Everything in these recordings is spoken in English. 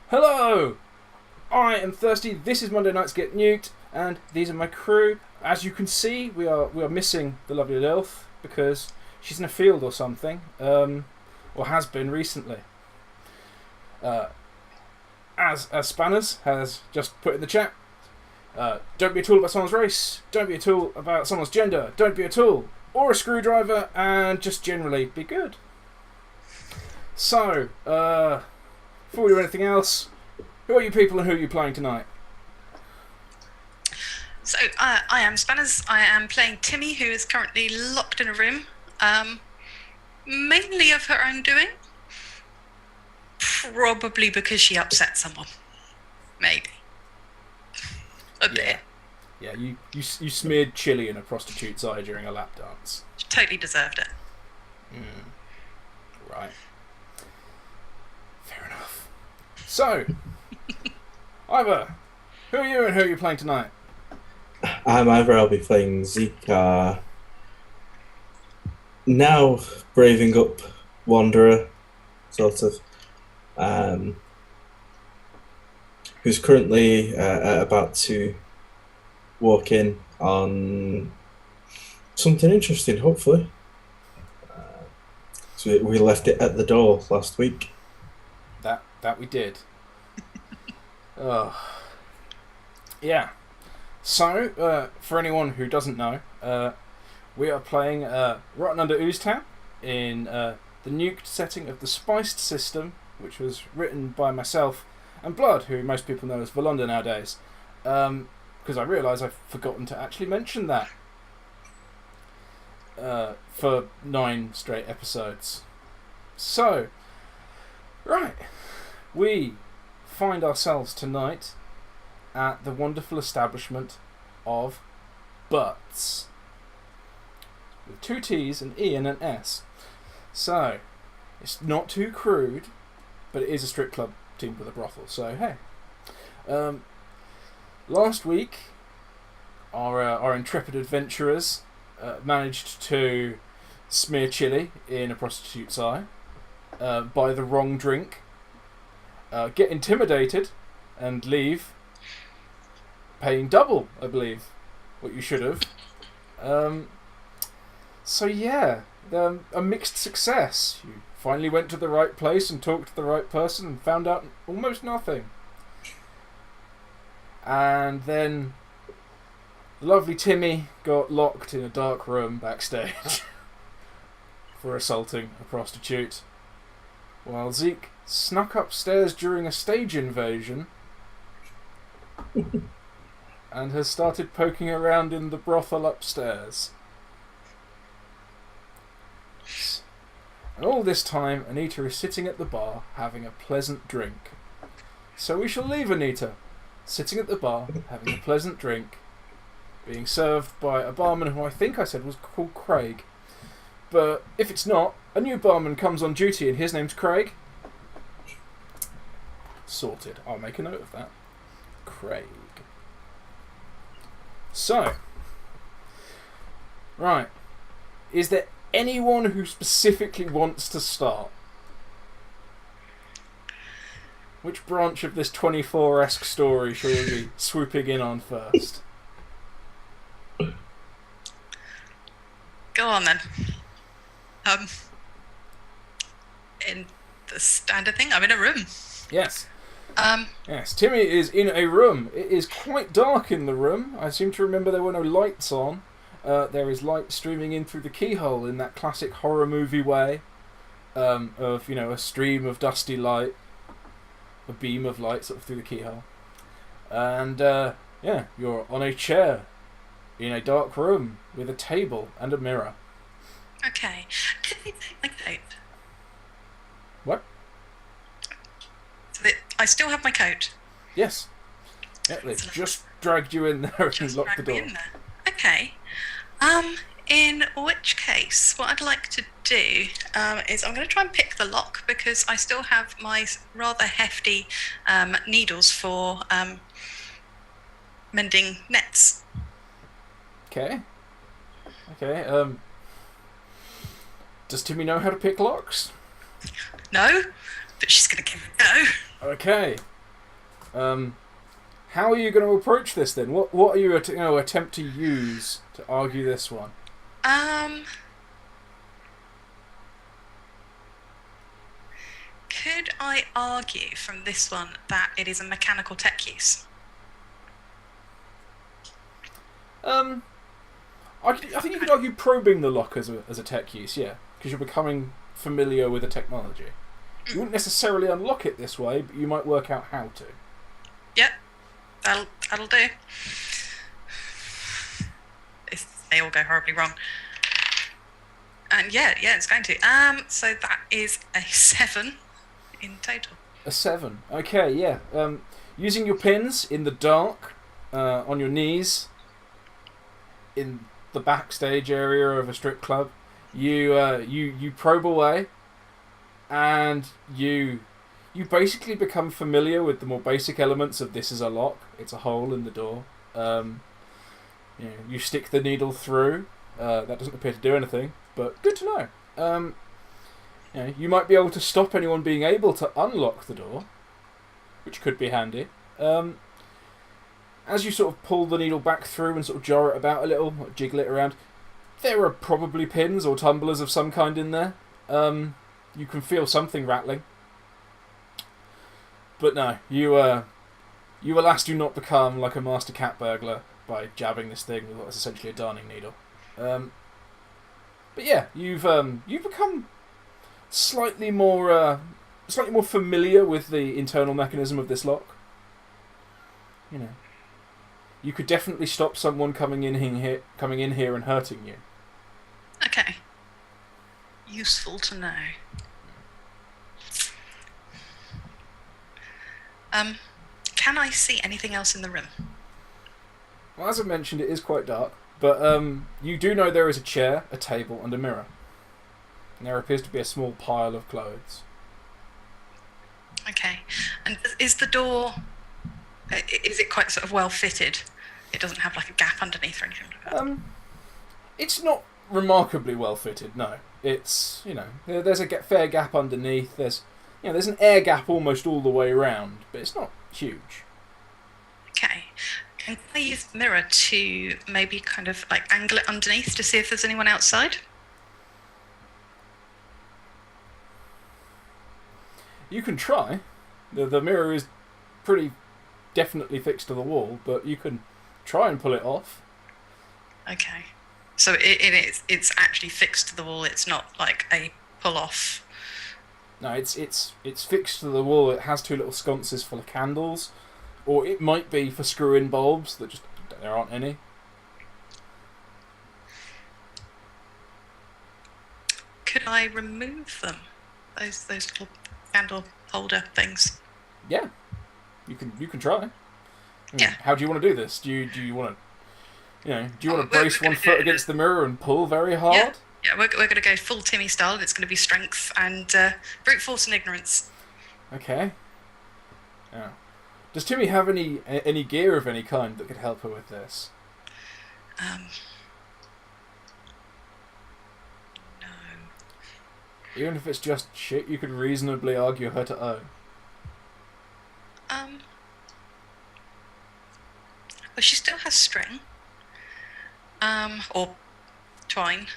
Hello! I am Thirsty, this is Monday Nights Get Nuked, and these are my crew. As you can see, we are missing the lovely Lilth, because she's in a field or something, or has been recently. As Spanners has just put in the chat, don't be a tool about someone's race, don't be a tool about someone's gender, don't be a tool, or a screwdriver, and just generally be good. So, before we do anything else, who are you people and who are you playing tonight? So, I am Spanners. I am playing Timi, who is currently locked in a room, mainly of her own doing. Probably because she upset someone. Maybe. A bit. Yeah, you smeared chili in a prostitute's eye during a lap dance. She totally deserved it. Right. Fair enough. So, Ivor, who are you and who are you playing tonight? I'm Ivor. I'll be playing Zeke, now braving up Wanderer, sort of, who's currently about to walk in on something interesting, hopefully. So we left it at the door last week. That we did. Oh. Yeah. So, for anyone who doesn't know, we are playing Rotten Under Ooze in the nuked setting of the Spiced system, which was written by myself and Blood, who most people know as Volunda nowadays. Because I realise I've forgotten to actually mention that for 9 straight episodes. So, right, we find ourselves tonight at the wonderful establishment of Butts, with 2 T's, an E and an S. So, it's not too crude, but it is a strip club teamed with a brothel, so hey. Last week, our intrepid adventurers managed to smear chili in a prostitute's eye, buy the wrong drink, get intimidated, and leave, paying double, I believe, what you should have. So yeah, a mixed success. You finally went to the right place and talked to the right person and found out almost nothing. And then the lovely Timi got locked in a dark room backstage for assaulting a prostitute, while Zeke snuck upstairs during a stage invasion and has started poking around in the brothel upstairs. And all this time, Anita is sitting at the bar having a pleasant drink. So we shall leave Anita sitting at the bar having a pleasant drink, being served by a barman who I think I said was called Craig. But if it's not, a new barman comes on duty and his name's Craig. Sorted. I'll make a note of that. Craig. So, right. Is there anyone who specifically wants to start? Which branch of this 24-esque story shall we be swooping in on first? Go on then. In the standard thing, I'm in a room. Yes. Yes, Timi is in a room. It is quite dark in the room. I seem to remember there were no lights on. There is light streaming in through the keyhole in that classic horror movie way of, a stream of dusty light, a beam of light sort of through the keyhole. And, you're on a chair in a dark room with a table and a mirror. Okay. Did they take my coat? What? So I still have my coat. Yes. Yeah, they just dragged you in there and locked the door. In there. Okay. In which case, what I'd like to do is I'm going to try and pick the lock because I still have my rather hefty needles for mending nets. Okay. Does Timi know how to pick locks? No, but she's going to give it a go. Okay. How are you going to approach this then? What are you going to attempt to use to argue this one? Could I argue from this one that it is a mechanical tech use? I think you could argue probing the lock as a tech use, yeah, because you're becoming familiar with the technology. You wouldn't necessarily unlock it this way, but you might work out how to. Yep, that'll do. This may all go horribly wrong. And yeah, it's going to. So that is a 7 in total. A 7. Okay, yeah. Using your pins in the dark, on your knees, in the backstage area of a strip club, you probe away, and you basically become familiar with the more basic elements of this is a lock. It's a hole in the door. You stick the needle through. That doesn't appear to do anything, but good to know. You might be able to stop anyone being able to unlock the door, which could be handy. As you sort of pull the needle back through and sort of jar it about a little, jiggle it around, there are probably pins or tumblers of some kind in there. You can feel something rattling. But no, you alas do not become like a master cat burglar by jabbing this thing with what is essentially a darning needle. But yeah, you've become slightly more familiar with the internal mechanism of this lock. You could definitely stop someone coming in here and hurting you. Okay. Useful to know. Can I see anything else in the room? Well, as I mentioned, it is quite dark, but you do know there is a chair, a table, and a mirror. And there appears to be a small pile of clothes. Okay. And is the door... Is it quite sort of well fitted? It doesn't have like a gap underneath or anything like that? It's not remarkably well fitted, no. It's, there's a fair gap underneath. There's an air gap almost all the way around, but it's not huge. Okay. And can I use the mirror to maybe kind of like angle it underneath to see if there's anyone outside? You can try. The mirror is pretty definitely fixed to the wall, but you can try and pull it off. Okay. So it's actually fixed to the wall. It's not like a pull off. No, it's fixed to the wall. It has 2 little sconces full of candles, or it might be for screw-in bulbs that just there aren't any. Could I remove them? Those little candle holder things. Yeah, you can try. Yeah. How do you want to do this? Do you want to, do you want to brace one foot against the mirror and pull very hard? Yeah, we're going to go full Timi style, and it's going to be strength and brute force and ignorance. Okay. Yeah. Does Timi have any gear of any kind that could help her with this? No. Even if it's just shit you could reasonably argue her to own. Well, she still has string. Or twine.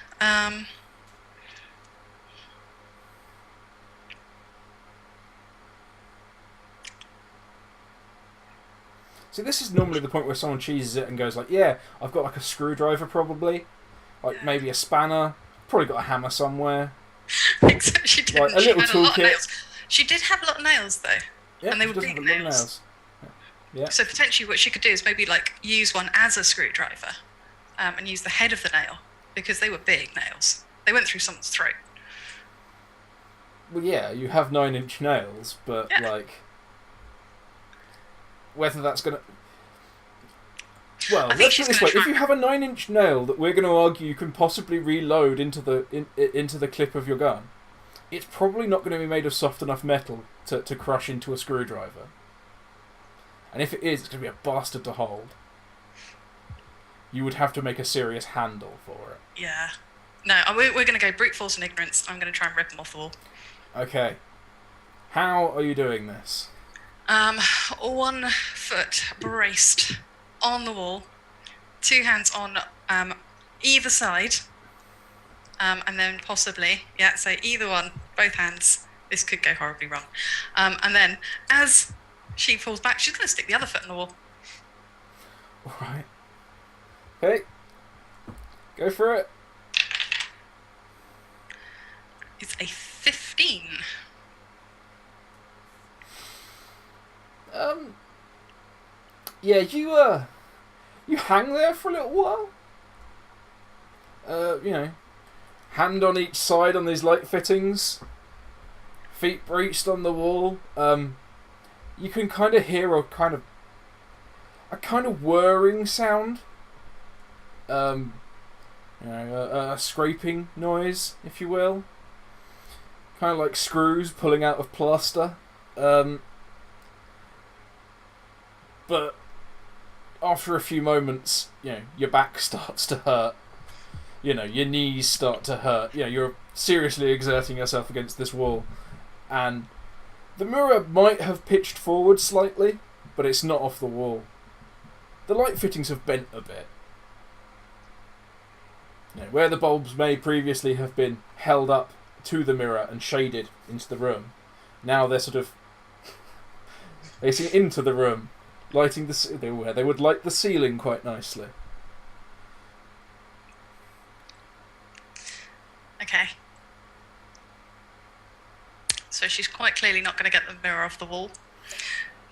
See, this is normally the point where someone cheeses it and goes like, yeah, I've got like a screwdriver probably. Like maybe a spanner. Probably got a hammer somewhere. Except she didn't. Like a little toolkit. She did have a lot of nails though. Yeah, and they were big nails. Yeah. So potentially what she could do is maybe like use one as a screwdriver, and use the head of the nail, because they were big nails. They went through someone's throat. Well, yeah, you have 9-inch nails, but like, whether that's gonna. Well, let's put it this way: if you have a 9-inch nail that we're going to argue you can possibly reload into the clip of your gun, it's probably not going to be made of soft enough metal to crush into a screwdriver. And if it is, it's going to be a bastard to hold. You would have to make a serious handle for it. Yeah. No, we're going to go brute force and ignorance. I'm going to try and rip them off the wall. Okay. How are you doing this? 1 foot braced on the wall, 2 hands on either side, and then possibly, so either one, both hands. This could go horribly wrong. And then as she falls back, she's going to stick the other foot in the wall. All right. Okay. Go for it. It's a 15. Yeah, you hang there for a little while. Hand on each side on these light fittings, feet braced on the wall. You can kind of hear a kind of whirring sound. A scraping noise, if you will. Kind of like screws pulling out of plaster. But after a few moments, your back starts to hurt. Your knees start to hurt. You're seriously exerting yourself against this wall. And the mirror might have pitched forward slightly, but it's not off the wall. The light fittings have bent a bit. Where the bulbs may previously have been held up to the mirror and shaded into the room, now they're sort of facing into the room, lighting where they would light the ceiling quite nicely. Okay. So she's quite clearly not going to get the mirror off the wall.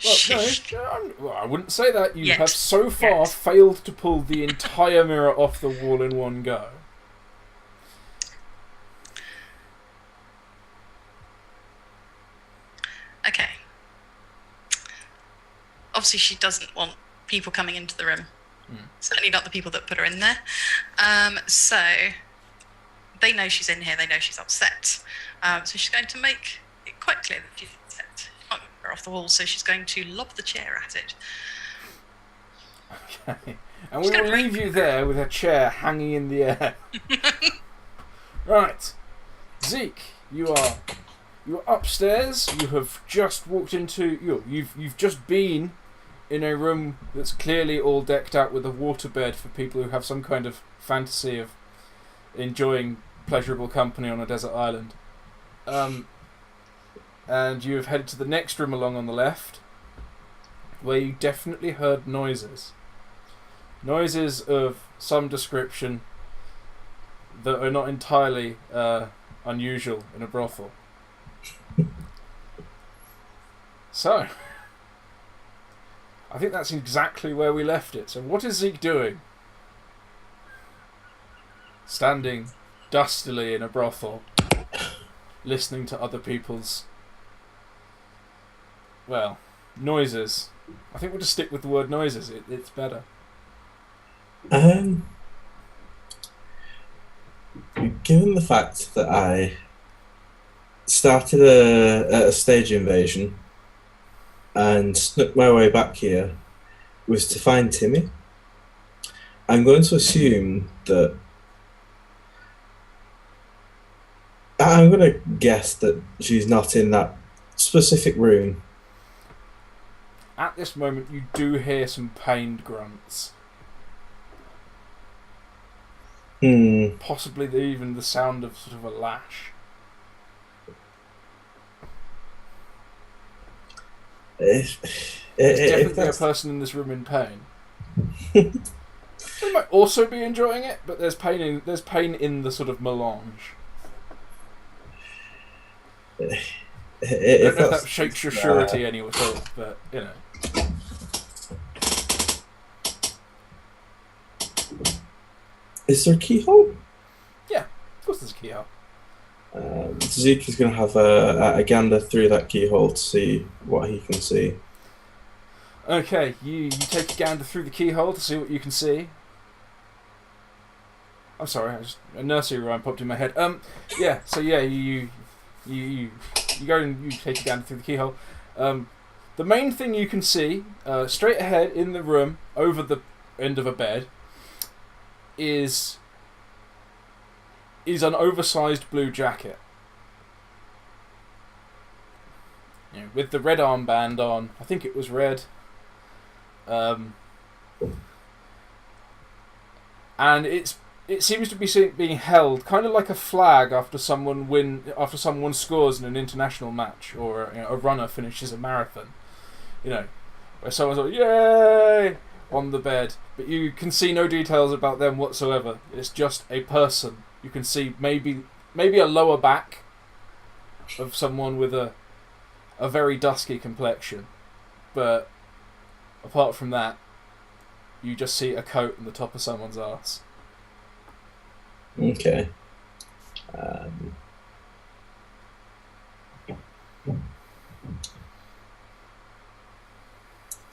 Well, I wouldn't say that. You have so far failed to pull the entire mirror off the wall in one go. Okay. Obviously, she doesn't want people coming into the room. Certainly not the people that put her in there. So they know she's in here. They know she's upset. So she's going to make it quite clear that she's upset. She can't get her off the wall, so she's going to lob the chair at it. Okay. And we will leave you there with a chair hanging in the air. Right. Zeke, you are upstairs. You have just walked into... You've just been in a room that's clearly all decked out with a waterbed for people who have some kind of fantasy of enjoying pleasurable company on a desert island. And you have headed to the next room along on the left, where you definitely heard noises. Noises of some description that are not entirely unusual in a brothel. So, I think that's exactly where we left it. So what is Zeke doing? Standing dustily in a brothel, listening to other people's, noises. I think we'll just stick with the word noises. It's better. Given the fact that I started a stage invasion and snuck my way back here was to find Timi, I'm going to assume that I'm going to guess that she's not in that specific room. At this moment, you do hear some pained grunts. Possibly even the sound of sort of a lash. There's definitely a person in this room in pain. They might also be enjoying it, but there's pain in the sort of melange. I don't know if that shakes your surety any at all, but Is there a keyhole? Yeah, of course there's a keyhole. Zeke is going to have a gander through that keyhole to see what he can see. Okay, you take a gander through the keyhole to see what you can see. I'm sorry, a nursery rhyme popped in my head. You go and you take a gander through the keyhole. The main thing you can see, straight ahead in the room, over the end of a bed, is an oversized blue jacket. with the red armband on. I think it was red. And it seems to be being held kind of like a flag after someone scores in an international match, or a runner finishes a marathon. Where someone's like, "Yay!" on the bed, but you can see no details about them whatsoever. It's just a person. You can see maybe a lower back of someone with a very dusky complexion, but apart from that, you just see a coat on the top of someone's arse. Okay.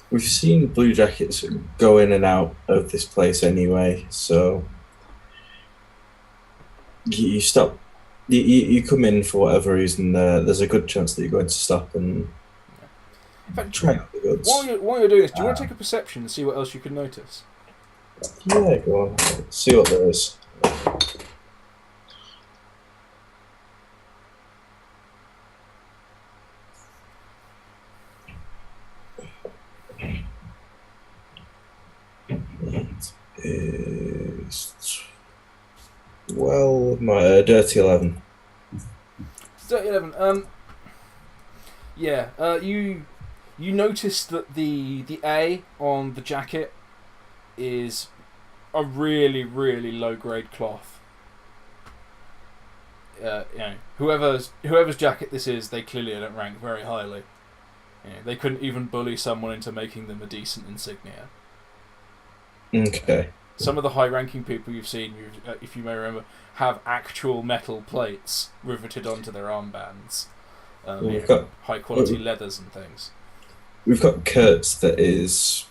We've seen Blue Jackets go in and out of this place anyway, so you stop. You come in for whatever reason. There's a good chance that you're going to stop and try out the goods. While you're doing this, do you want to take a perception and see what else you can notice? Yeah, go on. See what there is. My dirty 11. Dirty 11. You notice that the A on the jacket is a really, really low grade cloth. Whoever's jacket this is, they clearly don't rank very highly. They couldn't even bully someone into making them a decent insignia. Okay. Some of the high-ranking people you've seen, if you may remember, have actual metal plates riveted onto their armbands. High-quality leathers and things. We've got Kurt's that is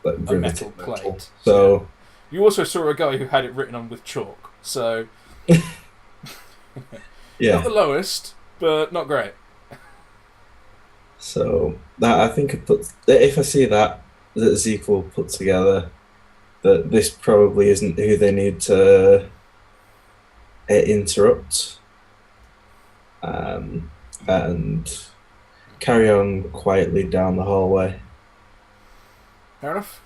like a metal plate. So you also saw a guy who had it written on with chalk. So yeah, not the lowest, but not great. So that I think if I see that Zeke will put together, that this probably isn't who they need to interrupt, and carry on quietly down the hallway. Fair enough.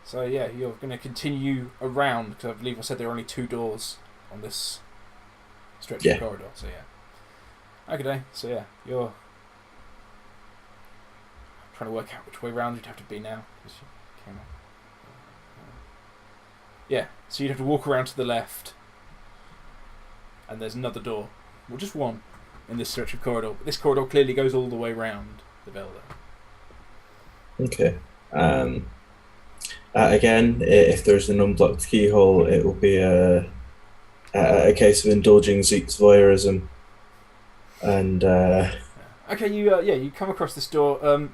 So yeah, you're going to continue around, because I believe I said there are only 2 doors on this stretch of corridor. So yeah. Okay, so yeah, you're trying to work out which way round you'd have to be now. Yeah, so you'd have to walk around to the left, and there's another door, well, just one, in this stretch of corridor. But this corridor clearly goes all the way round the building. Okay. Again, if there's an unblocked keyhole, it will be a case of indulging Zeke's voyeurism. And okay, you come across this door.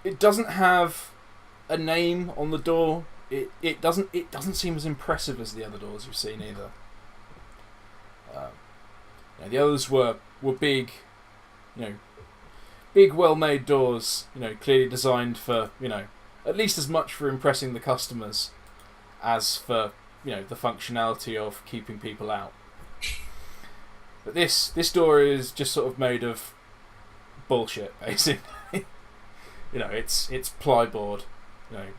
It doesn't have a name on the door. It doesn't seem as impressive as the other doors you've seen either. The others were big, big, well-made doors. Clearly designed for at least as much for impressing the customers as for the functionality of keeping people out. But this door is just sort of made of bullshit, basically. It's plyboard.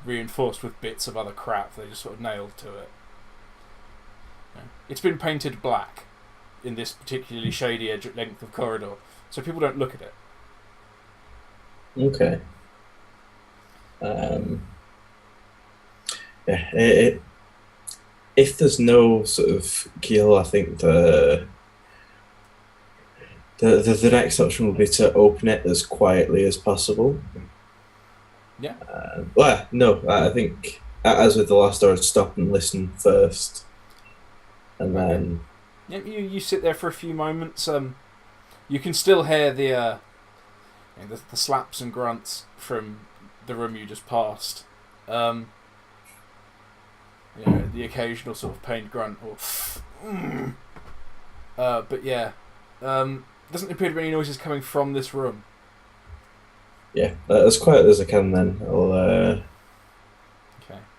Reinforced with bits of other crap they just sort of nailed to it. It's been painted black in this particularly shady length of corridor, so people don't look at it. Okay. If there's no sort of keyhole, I think the next option would be to open it as quietly as possible. Yeah. I think, as with the last door, I'd stop and listen first, and then. Yeah, you sit there for a few moments. You can still hear the slaps and grunts from the room you just passed. The occasional sort of pained grunt or. But yeah, doesn't appear to be any noises coming from this room. Yeah, as quiet as I can then. I'll okay.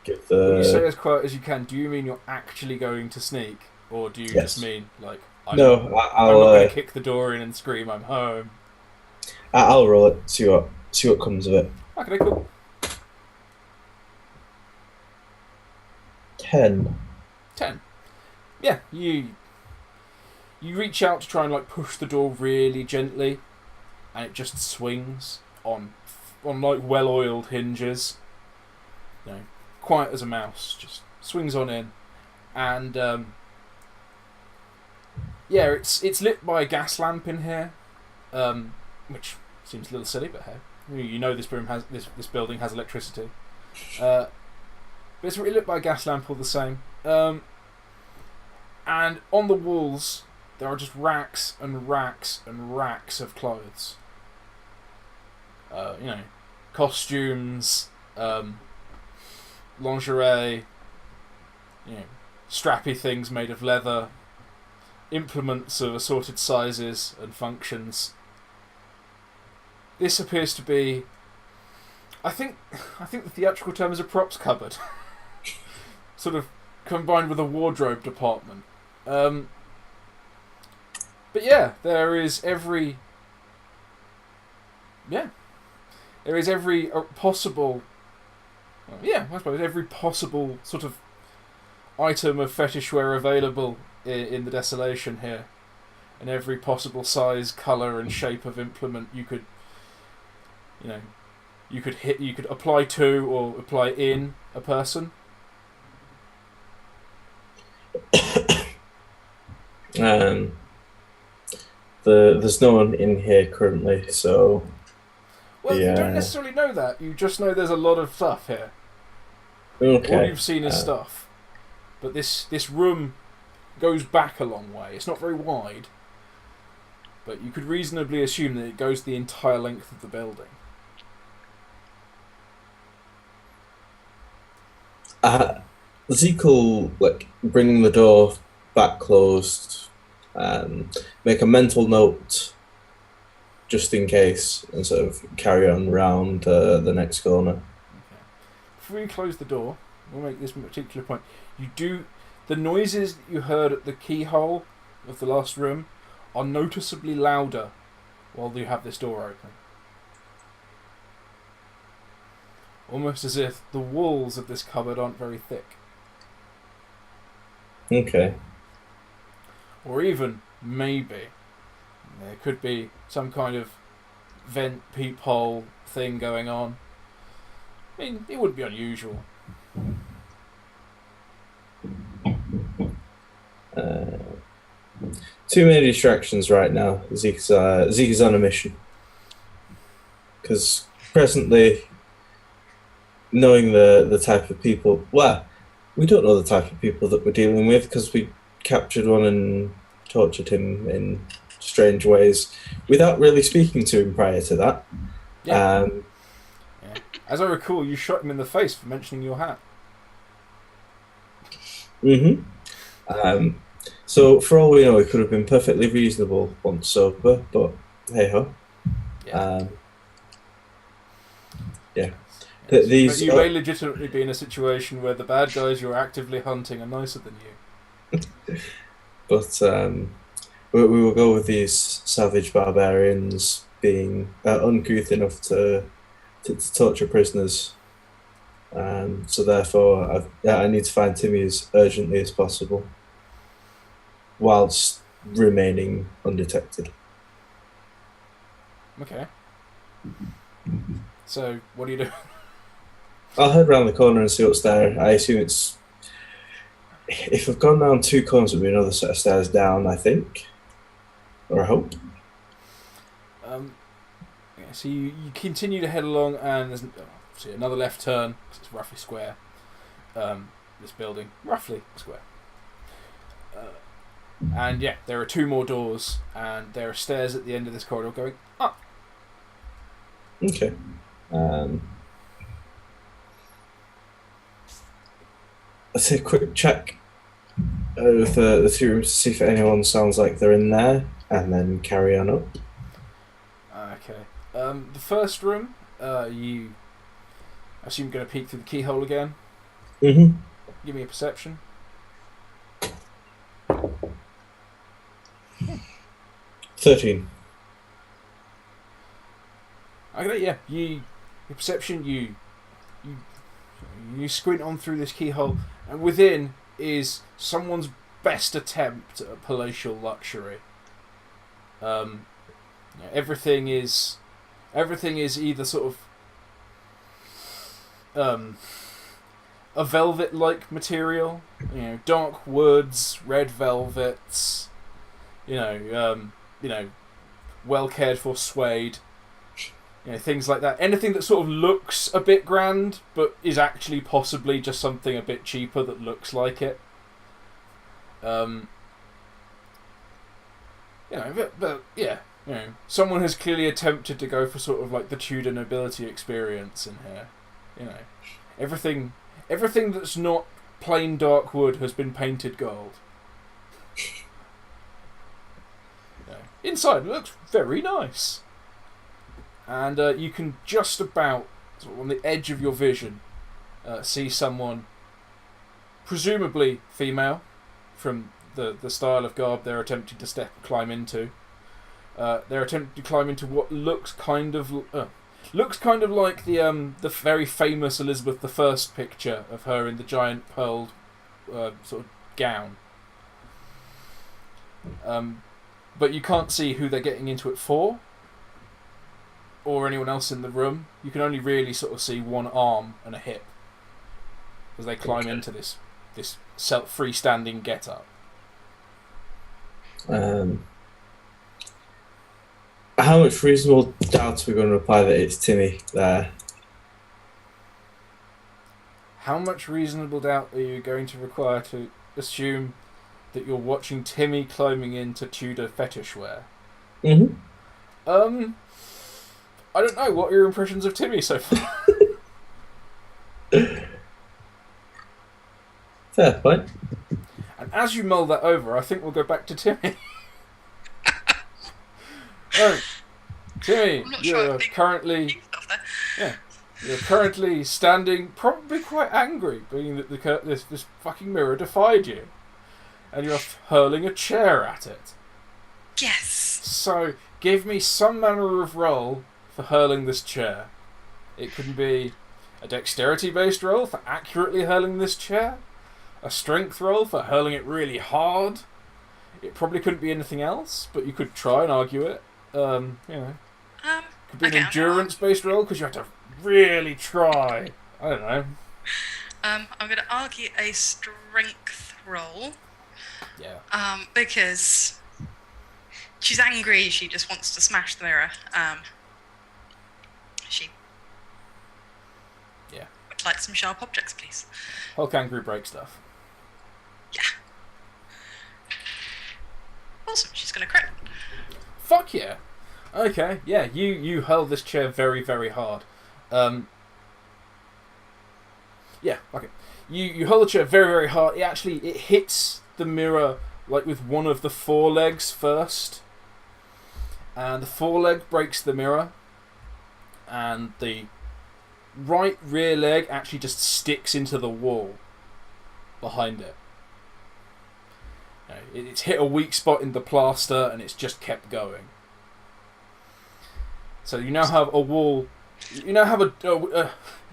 Give the... When you say as quiet as you can, do you mean you're actually going to sneak? Or do you just mean, like, I'm not going to kick the door in and scream, I'm home? I'll roll it. See what comes of it. Okay, cool. 10. 10. Yeah, you reach out to try and like push the door really gently, and it just swings on like well-oiled hinges. You know, quiet as a mouse, just swings on in, and yeah, it's lit by a gas lamp in here, which seems a little silly, but hey, you know this building has electricity, but it's lit by a gas lamp all the same. And on the walls, there are just racks and racks and racks of clothes. You know, costumes, lingerie, you know, strappy things made of leather, implements of assorted sizes and functions. This appears to be, I think the theatrical term is a props cupboard, sort of combined with a wardrobe department. But yeah, there is every possible, I suppose every possible sort of item of fetish wear available in the desolation here, and every possible size, colour, and shape of implement you could apply to or apply in a person. There's no one in here currently, so. Well, you don't necessarily know that. You just know there's a lot of stuff here. Okay. All you've seen is stuff. But this room goes back a long way. It's not very wide, but you could reasonably assume that it goes the entire length of the building. Zeke will bring the door back closed, make a mental note just in case, and sort of carry on round the next corner. Okay. Before you close the door, we'll make this particular point. The noises that you heard at the keyhole of the last room are noticeably louder while you have this door open. Almost as if the walls of this cupboard aren't very thick. Okay. Or even, maybe, there could be some kind of vent peephole thing going on. I mean, it would be unusual. Too many distractions right now. Zeke is on a mission. Because presently, knowing the type of people... Well, we don't know the type of people that we're dealing with because we captured one and tortured him in strange ways without really speaking to him prior to that. Yeah. Yeah. As I recall, you shot him in the face for mentioning your hat. Mm-hmm. So for all we know, it could have been perfectly reasonable once sober, but hey ho. Yeah. Yeah. Yes. But you may legitimately be in a situation where the bad guys you're actively hunting are nicer than you. But we will go with these savage barbarians being uncouth enough to torture prisoners. So therefore, I need to find Timi as urgently as possible, whilst remaining undetected. Okay. So, what do you do? I'll head round the corner and see what's there. I assume it's... If I've gone down 2 corners, it'll be another set of stairs down, I think. Or I hope. Yeah, so you continue to head along, and there's another left turn, because it's roughly square. This building, roughly square. And yeah, there are 2 more doors, and there are stairs at the end of this corridor going up. Okay. Let's take a quick check of the 2 rooms to see if anyone sounds like they're in there, and then carry on up. Okay. The first room, you assume you're going to peek through the keyhole again. Mm-hmm. Give me a perception. 13. Okay, yeah. Your perception. You squint on through this keyhole, and within is someone's best attempt at palatial luxury. Everything is either sort of a velvet-like material, dark woods, red velvets, well cared for suede, things like that. Anything that sort of looks a bit grand, but is actually possibly just something a bit cheaper that looks like it. Someone has clearly attempted to go for sort of like the Tudor nobility experience in here. Everything that's not plain dark wood has been painted gold. Inside it looks very nice. And you can just about, sort of on the edge of your vision, see someone, presumably female, from the style of garb they're attempting to climb into. They're attempting to climb into what looks kind of like the very famous Elizabeth I picture of her in the giant pearled sort of gown. But you can't see who they're getting into it for, or anyone else in the room. You can only really sort of see one arm and a hip as they climb into this freestanding get-up. How much reasonable doubt are we going to apply that it's Timi there? How much reasonable doubt are you going to require to assume that you're watching Timi climbing into Tudor fetish wear? Mm-hmm. I don't know. What are your impressions of Timi so far? Fair point. And as you mull that over, I think we'll go back to Timi. Oh, Timi, you're currently standing, probably quite angry, being that this fucking mirror defied you, and you're hurling a chair at it. Yes. So give me some manner of roll for hurling this chair. It can be a dexterity-based roll for accurately hurling this chair, a strength roll for hurling it really hard. It probably couldn't be anything else, but you could try and argue it. Could be an endurance-based roll because you have to really try. I don't know. I'm going to argue a strength roll. Yeah. Because she's angry. She just wants to smash the mirror. She would like some sharp objects, please. Hulk angry break stuff. Yeah. Awesome. She's going to crit. Fuck yeah. Okay, yeah, you hurl this chair very, very hard. Okay. You hurl the chair very, very hard. It hits the mirror like with one of the forelegs first. And the foreleg breaks the mirror. And the right rear leg actually just sticks into the wall behind it. It's hit a weak spot in the plaster and it's just kept going. So you now have a wall. You now have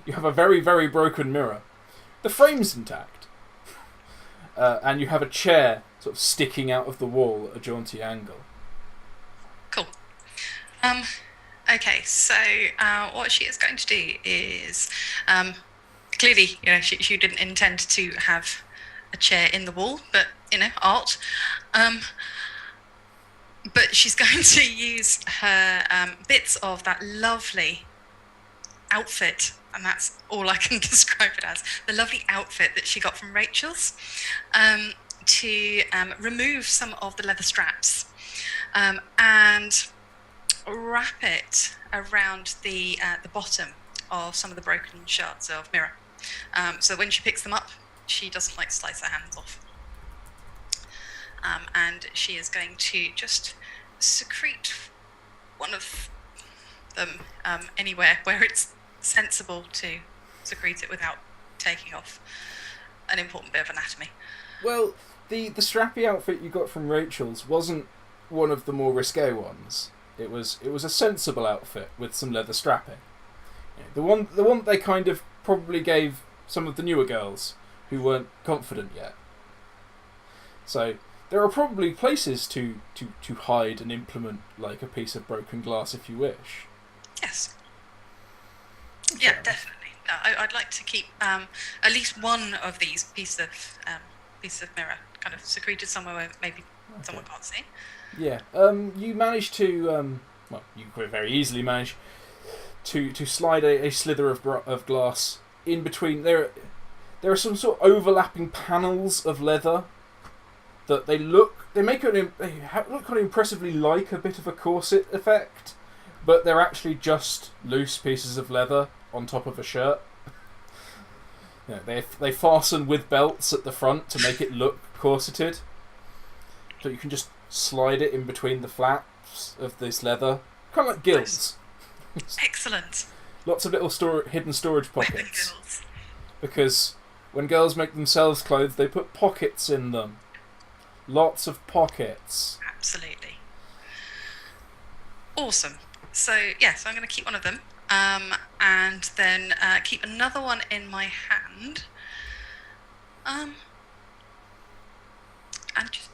you have a very, very broken mirror. The frame's intact, and you have a chair sort of sticking out of the wall at a jaunty angle. Cool. Okay, so what she is going to do is clearly, she didn't intend to have a chair in the wall, but art. But she's going to use her bits of that lovely outfit, and that's all I can describe it as, the lovely outfit that she got from Rachel's, to remove some of the leather straps and wrap it around the bottom of some of the broken shards of mirror. So when she picks them up, she doesn't like to slice her hands off. And she is going to just secrete one of them anywhere where it's sensible to secrete it without taking off an important bit of anatomy. Well, the strappy outfit you got from Rachel's wasn't one of the more risque ones. It was a sensible outfit with some leather strapping. The one they kind of probably gave some of the newer girls who weren't confident yet. So there are probably places to hide and implement like a piece of broken glass if you wish. Yes. Yeah, definitely. I'd like to keep at least one of these piece of mirror kind of secreted somewhere where maybe someone can't see. Yeah. You managed to you could very easily manage to slide a slither of glass in between. There are some sort of overlapping panels of leather that they look kind of impressively like a bit of a corset effect, but they're actually just loose pieces of leather on top of a shirt. They fasten with belts at the front to make it look corseted, so you can just slide it in between the flaps of this leather, kind of like gills. Excellent. Lots of little hidden storage pockets. Weapon gills. Because when girls make themselves clothes, they put pockets in them. Lots of pockets. Absolutely. Awesome. So yes, I'm going to keep one of them, and then keep another one in my hand, and just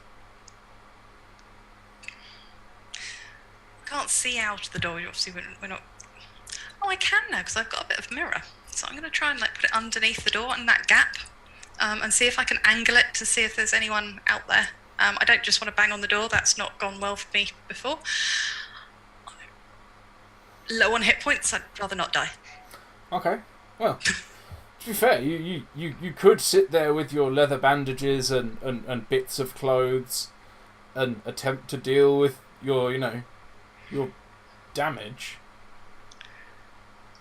can't see out the door. Obviously, we're not. Oh, I can now because I've got a bit of mirror. So I'm going to try and put it underneath the door in that gap, and see if I can angle it to see if there's anyone out there. I don't just want to bang on the door. That's not gone well for me before. Low on hit points. I'd rather not die. Okay. Well, to be fair, you could sit there with your leather bandages and bits of clothes and attempt to deal with your damage.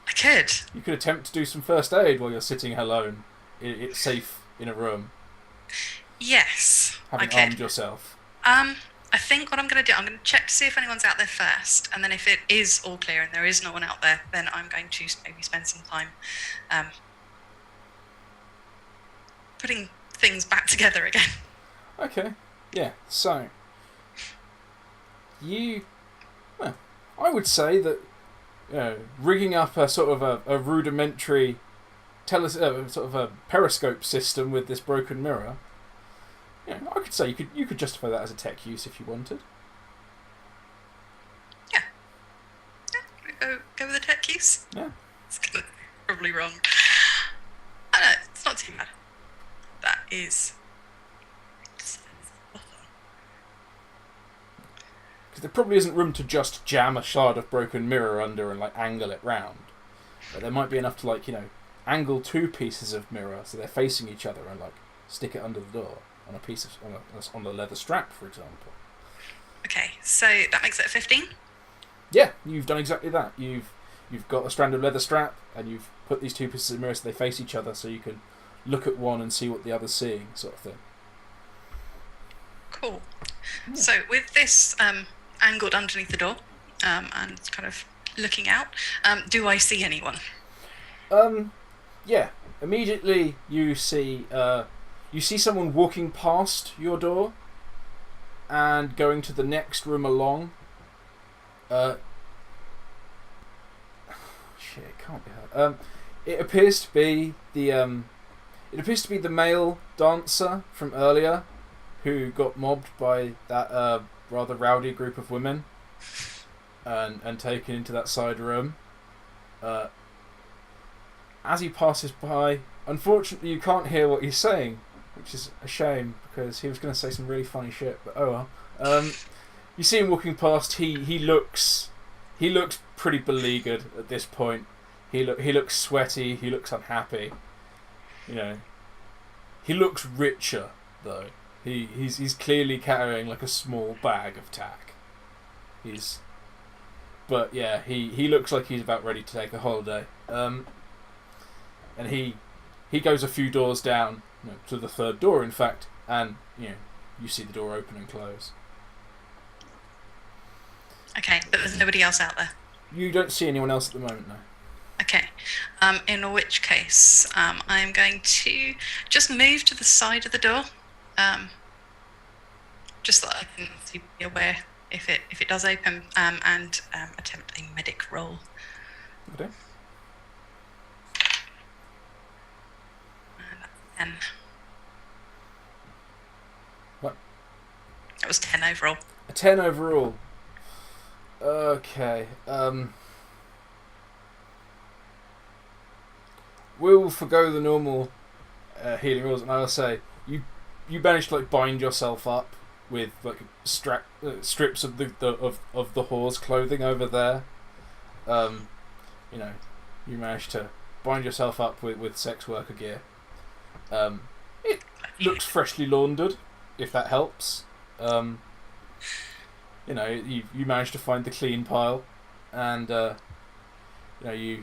I could. You could attempt to do some first aid while you're sitting alone. It's safe in a room. Yes. Having armed yourself. I think what I'm going to do, I'm going to check to see if anyone's out there first, and then if it is all clear and there is no one out there, then I'm going to maybe spend some time putting things back together again. Okay. Yeah. So I would say that rigging up a sort of a rudimentary sort of a periscope system with this broken mirror. I could say you could justify that as a tech use if you wanted. Yeah. Go with the tech use. Yeah. It's probably wrong. I know, it's not too bad. That is. Because there probably isn't room to just jam a shard of broken mirror under and angle it round. But there might be enough to angle two pieces of mirror so they're facing each other and stick it under the door. On a piece of on the leather strap, for example. Okay, so that makes it a 15. Yeah, you've done exactly that. You've got a strand of leather strap, and you've put these two pieces of mirror so they face each other, so you can look at one and see what the other's seeing, sort of thing. Cool. Yeah. So with this angled underneath the door, and kind of looking out, do I see anyone? Yeah. Immediately you see. You see someone walking past your door and going to the next room along. Shit, it can't be her. It appears to be the male dancer from earlier who got mobbed by that rather rowdy group of women and taken into that side room. As he passes by, unfortunately you can't hear what he's saying, which is a shame because he was going to say some really funny shit, but oh well. You see him walking past. He looks pretty beleaguered at this point. He looks sweaty. He looks unhappy. He looks richer though. He's clearly carrying a small bag of tack. But yeah, he looks like he's about ready to take a holiday. And he goes a few doors down. To the third door, in fact, and you see the door open and close. Okay, but there's nobody else out there. You don't see anyone else at the moment, no. Okay, in which case, I'm going to just move to the side of the door, just so I can be aware if it does open, and attempt a medic roll. Okay. And 10. What? It was 10 overall. A 10 overall. Okay. We'll forgo the normal healing rules, and I'll say you managed to like bind yourself up with like strips of the whore's clothing over there. You know, you managed to bind yourself up with sex worker gear. It looks freshly laundered, if that helps. You know, you managed to find the clean pile, and you know,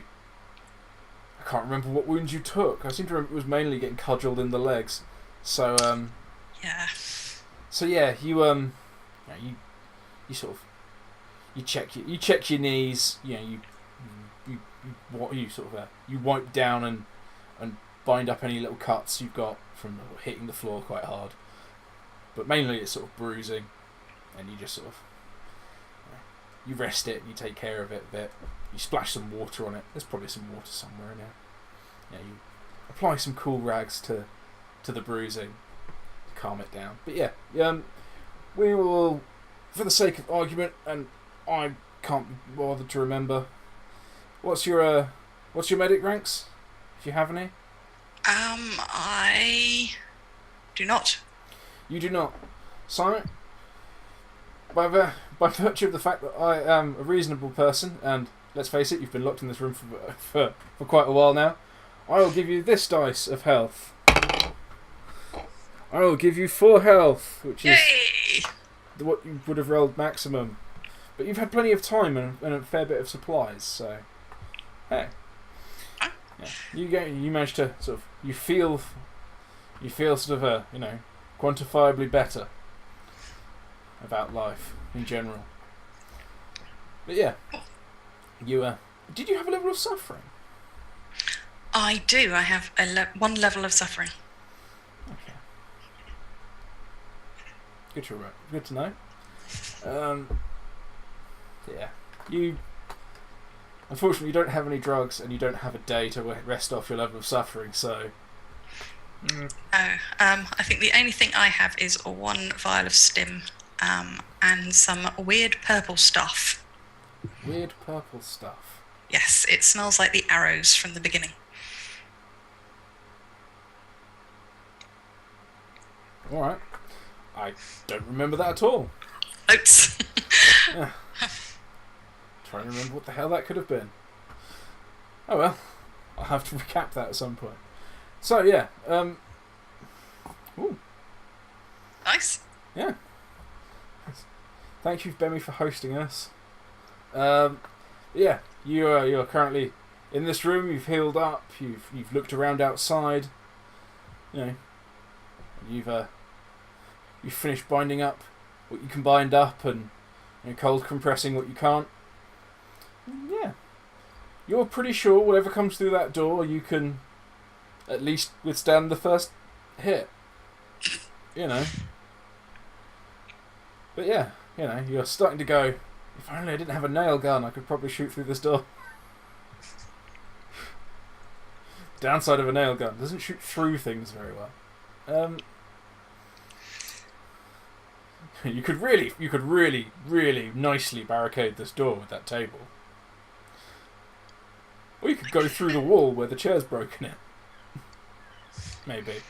I can't remember what wounds you took. I seem to remember it was mainly getting cudgelled in the legs. So Yeah. So yeah, you sort of you check your knees. You know, you wipe down and bind up any little cuts you've got from hitting the floor quite hard. But mainly it's sort of bruising, and you just sort of you rest it and you take care of it a bit. You splash some water on it. There's probably some water somewhere in there. Yeah, you apply some cool rags to the bruising, calm it down. But yeah, we will, for the sake of argument, and I can't be bothered to remember. What's your medic ranks, if you have any? I do not. You do not. So, by virtue of the fact that I am a reasonable person, and let's face it, you've been locked in this room for quite a while now, I will give you this dice of health. I will give you 4 health, which is what you would have rolled maximum. But you've had plenty of time and a fair bit of supplies, so hey. Yeah. You manage to sort of you feel sort of quantifiably better about life in general. But yeah, you did you have a level of suffering? I do. I have one level of suffering. Okay. Good to know. Yeah. You unfortunately you don't have any drugs and you don't have a day to rest off your level of suffering, so. I think the only thing I have is 1 vial of stim, and some weird purple stuff. Weird purple stuff. Yes, it smells like the arrows from the beginning. Alright. I don't remember that at all. Notes. Yeah. Trying to remember what the hell that could have been. Oh well. I'll have to recap that at some point. So yeah, ooh. Nice. Yeah. Thank you, Bemi, for hosting us. Yeah, you're currently in this room. You've healed up. You've looked around outside. You know, you've finished binding up what you can bind up and cold compressing what you can't. Yeah, you're pretty sure whatever comes through that door, you can at least withstand the first hit. You know. But yeah, you're starting to go, if only I didn't have a nail gun, I could probably shoot through this door. Downside of a nail gun, doesn't shoot through things very well. You could really nicely barricade this door with that table. Or you could go through the wall where the chair's broken in. Maybe.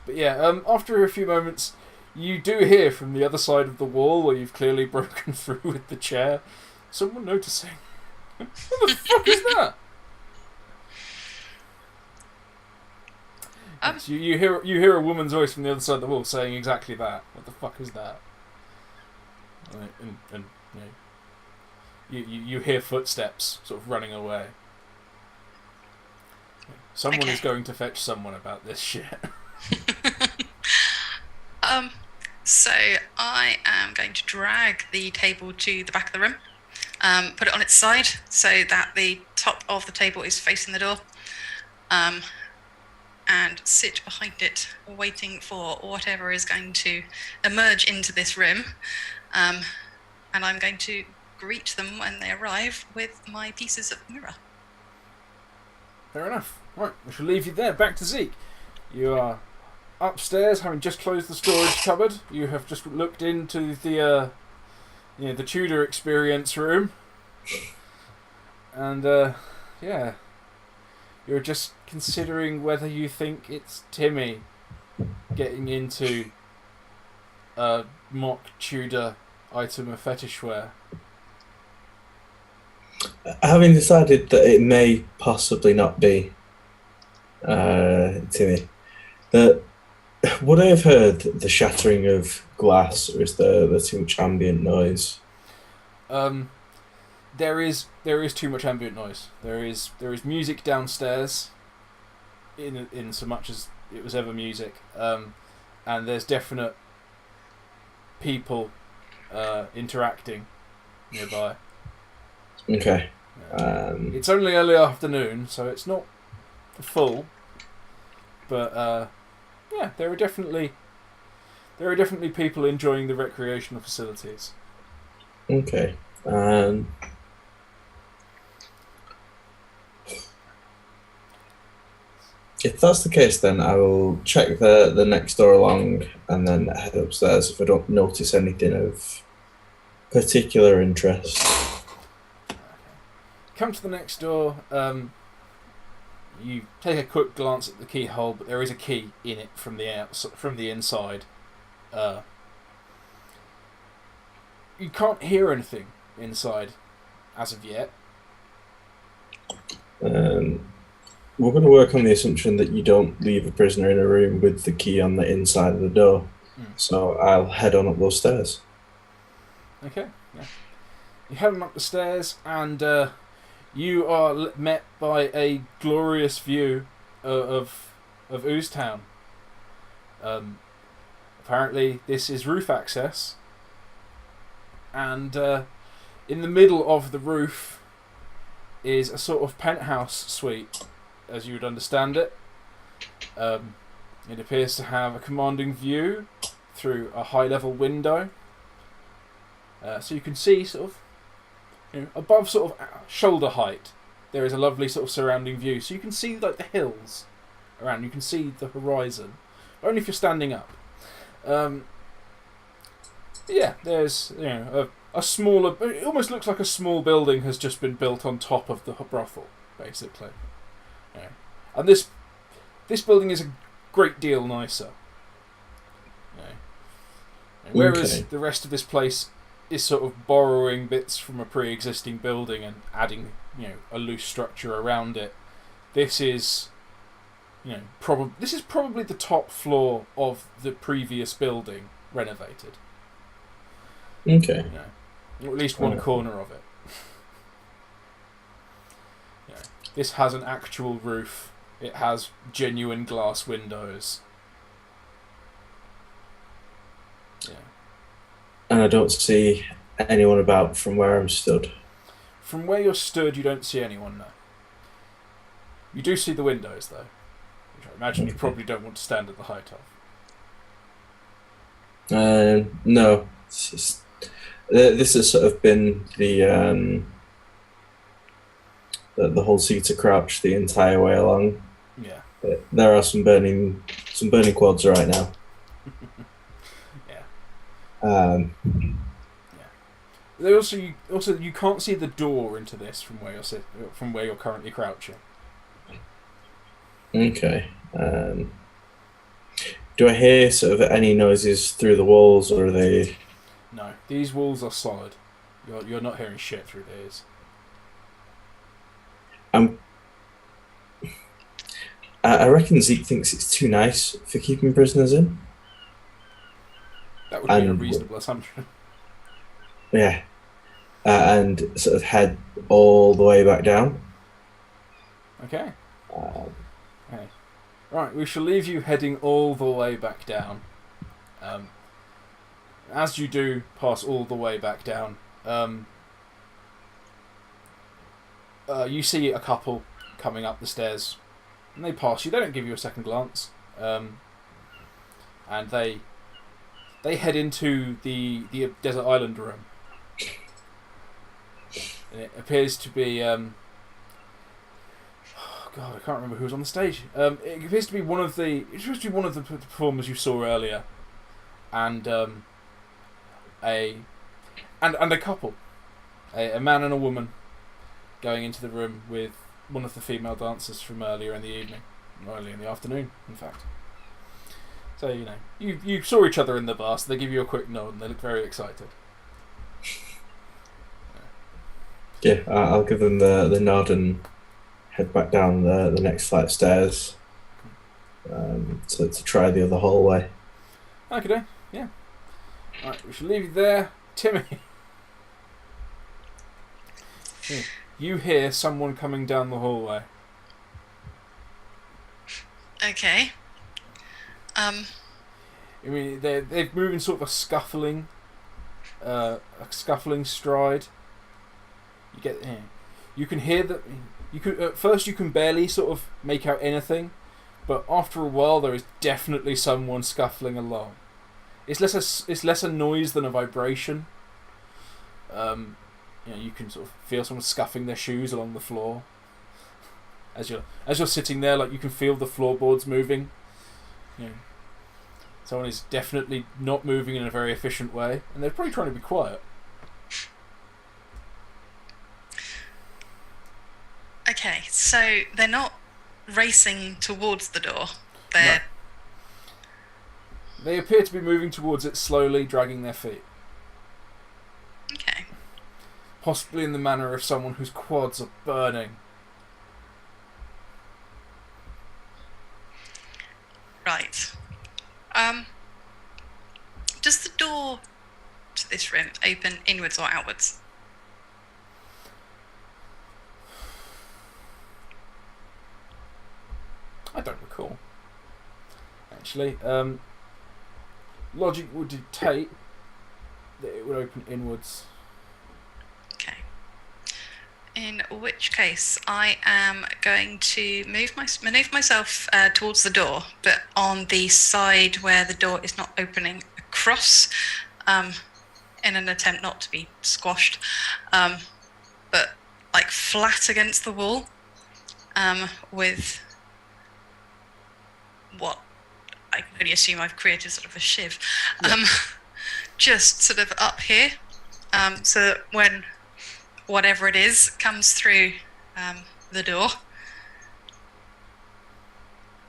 But yeah, after a few moments, you do hear from the other side of the wall, where you've clearly broken through with the chair, someone noticing. What the fuck is that? So you hear a woman's voice from the other side of the wall saying exactly that. What the fuck is that? And you hear footsteps sort of running away. Someone is going to fetch someone about this shit. So I am going to drag the table to the back of the room, put it on its side so that the top of the table is facing the door, and sit behind it, waiting for whatever is going to emerge into this room and I'm going to greet them when they arrive with my pieces of mirror. Fair enough. Right, we shall leave you there. Back to Zeke. You are upstairs, having just closed the storage cupboard. You have just looked into the the Tudor experience room, and yeah, you're just considering whether you think it's Timi getting into a mock Tudor item of fetish wear. Having decided that it may possibly not be Timmy, that would I have heard the shattering of glass, or is there too much ambient noise? There is too much ambient noise. There is music downstairs, in so much as it was ever music, and there's definite people interacting nearby. Okay. It's only early afternoon, so it's not full, but yeah, there are definitely people enjoying the recreational facilities. Okay. If that's the case, then I will check the next door along and then head upstairs if I don't notice anything of particular interest. Come to the next door. You take a quick glance at the keyhole, but there is a key in it from the inside. You can't hear anything inside as of yet. We're going to work on the assumption that you don't leave a prisoner in a room with the key on the inside of the door. So I'll head on up those stairs. Okay. Yeah. You head on up the stairs, and you are met by a glorious view of Ooze Town. Apparently, this is roof access, and in the middle of the roof is a sort of penthouse suite, as you would understand it. It appears to have a commanding view through a high-level window, so you can see sort of, above sort of shoulder height, there is a lovely sort of surrounding view. So you can see like the hills around. You can see the horizon, but only if you're standing up. Yeah, there's a smaller. It almost looks like a small building has just been built on top of the brothel, basically. Yeah. And this building is a great deal nicer. Yeah. Whereas the rest of this place is sort of borrowing bits from a pre-existing building and adding, a loose structure around it. This is, probably the top floor of the previous building renovated. Okay. Or at least one corner of it. This has an actual roof. It has genuine glass windows. Yeah. And I don't see anyone about from where I'm stood. From where you're stood, you don't see anyone, no. You do see the windows, though, which I imagine you probably don't want to stand at the height of. No. It's just, this has sort of been the whole seat to crouch the entire way along. Yeah. There are some burning quads right now. Yeah. They also you can't see the door into this from where you're currently crouching. Okay. Do I hear sort of any noises through the walls, or are they? No, these walls are solid. You're not hearing shit through these. I reckon Zeke thinks it's too nice for keeping prisoners in. That would be a reasonable assumption. Yeah. And sort of head all the way back down. Okay. Okay. Right, we shall leave you heading all the way back down. As you do pass all the way back down, you see a couple coming up the stairs, and they pass you. They don't give you a second glance, and they head into the desert island room. It appears to be. Oh God, I can't remember who was on the stage. It appears to be one of the. It's supposed to be one of the performers you saw earlier, and a couple, a man and a woman, going into the room with one of the female dancers from earlier in the evening, earlier in the afternoon, in fact. So you saw each other in the bar, so they give you a quick nod and they look very excited. Yeah, I'll give them the nod and head back down the next flight of stairs to try the other hallway. Okay, yeah. Alright, we shall leave you there. Timi. Yeah. You hear someone coming down the hallway. Okay. I mean, they're moving sort of a scuffling stride. You can hear that. At first you can barely sort of make out anything, but after a while there is definitely someone scuffling along. It's less a noise than a vibration. You can sort of feel someone scuffing their shoes along the floor. As you're sitting there, like you can feel the floorboards moving. Someone is definitely not moving in a very efficient way, and they're probably trying to be quiet. Okay, so they're not racing towards the door. No. They appear to be moving towards it slowly, dragging their feet. Okay. Possibly in the manner of someone whose quads are burning. Right. Does the door to this room open inwards or outwards? I don't recall. Actually, logic would dictate that it would open inwards. Okay. In which case, I am going to maneuver myself towards the door, but on the side where the door is not opening across, in an attempt not to be squashed, but like flat against the wall, with what I can only assume I've created sort of a shiv, just sort of up here, so that when whatever it is comes through the door,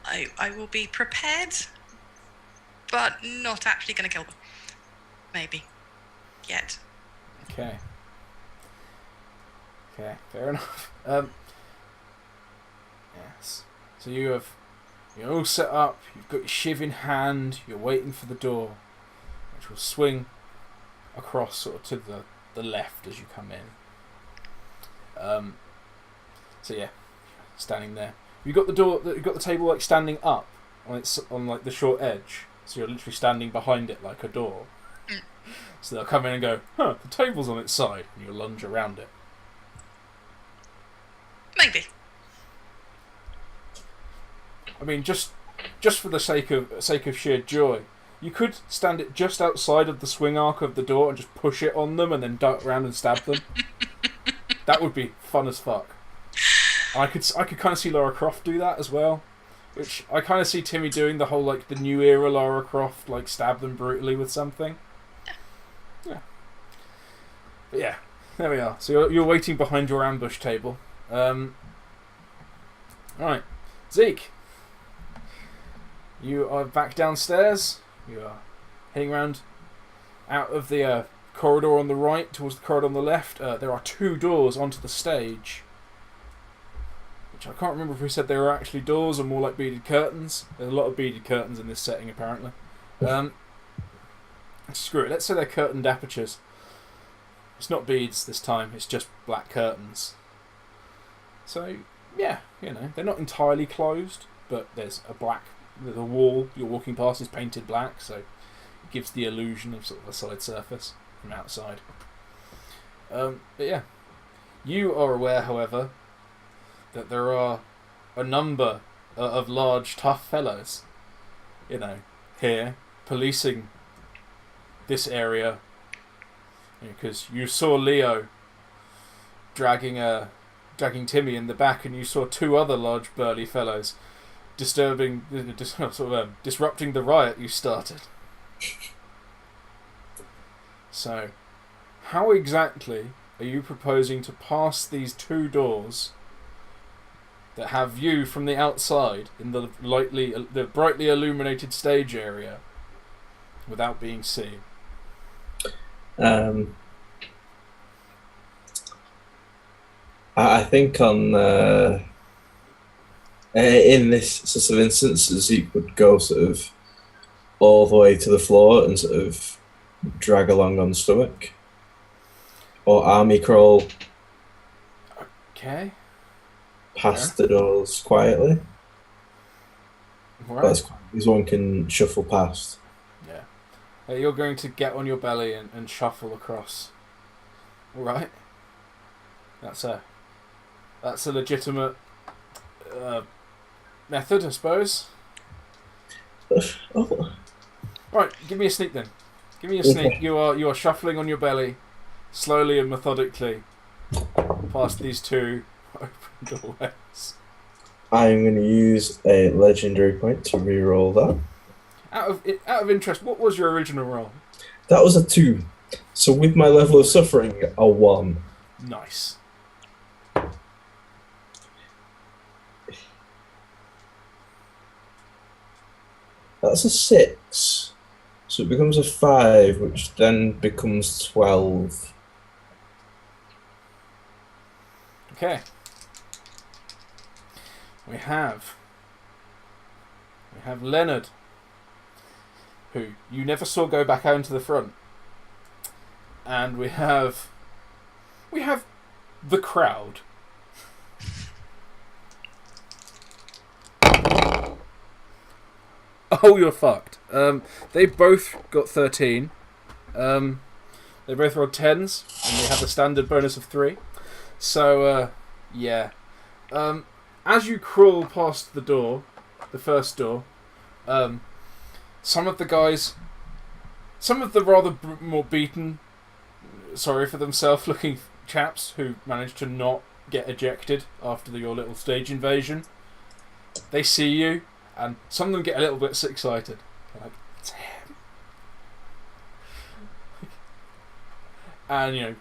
I will be prepared, but not actually going to kill them. Maybe. Yet. Okay, fair enough. Yes. So you're all set up, you've got your shiv in hand, you're waiting for the door, which will swing across sort of to the left as you come in. So yeah, standing there. You've got the table like standing up on like the short edge, so you're literally standing behind it like a door. So they'll come in and go, the table's on its side, and you'll lunge around it. Maybe. I mean, just for the sake of sheer joy, you could stand it just outside of the swing arc of the door and just push it on them and then dart around and stab them. That would be fun as fuck. I could kind of see Lara Croft do that as well, which I kind of see Timi doing the whole like the new era Lara Croft, like stab them brutally with something. Yeah. But yeah, there we are. So you're waiting behind your ambush table. Right, Zeke. You are back downstairs. You are heading around out of the corridor on the right towards the corridor on the left. There are two doors onto the stage, which I can't remember if we said they were actually doors or more like beaded curtains. There's a lot of beaded curtains in this setting, apparently. Screw it. Let's say they're curtained apertures. It's not beads this time. It's just black curtains. So yeah, they're not entirely closed, but there's a black. The wall you're walking past is painted black, so it gives the illusion of sort of a solid surface from outside. But yeah, you are aware, however, that there are a number of large, tough fellows, here policing this area, because you saw Leo dragging Timi in the back, and you saw two other large burly fellows disrupting the riot you started. So, how exactly are you proposing to pass these two doors that have view from the outside in the brightly illuminated stage area without being seen? I think in this sort of instance, Zeke would go sort of all the way to the floor and sort of drag along on stomach, or army crawl. Okay. Past the doors quietly. Right. But as one can shuffle past. Yeah. You're going to get on your belly and shuffle across. All right. That's a legitimate method, I suppose. Oh. Right, give me a sneak then. Give me a sneak. Okay. You are shuffling on your belly, slowly and methodically, past these two open doorways. I'm going to use a legendary point to re-roll that. Out of interest, what was your original roll? That was a 2. So with my level of suffering, a 1. Nice. That's a 6. So it becomes a 5, which then becomes 12. Okay. We have Leonard, who you never saw go back out into the front. And we have the crowd. Oh, you're fucked. They both got 13. They both rolled 10s, and they have the standard bonus of 3. So, yeah. As you crawl past the door, the first door, some of the rather more beaten, sorry for themselves looking chaps who managed to not get ejected after your little stage invasion, they see you, and some of them get a little bit excited. They're like, it's him. And you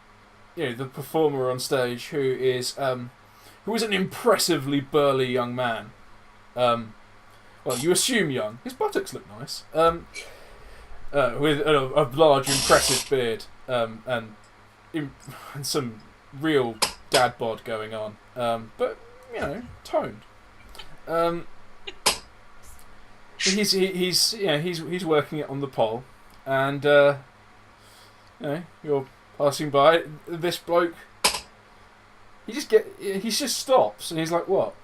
know the performer on stage, who is an impressively burly young man. Well, you assume young. His buttocks look nice. With a large, impressive beard, and some real dad bod going on. But toned. He's working it on the pole, and you're passing by this bloke. He just stops, and he's like, "What?"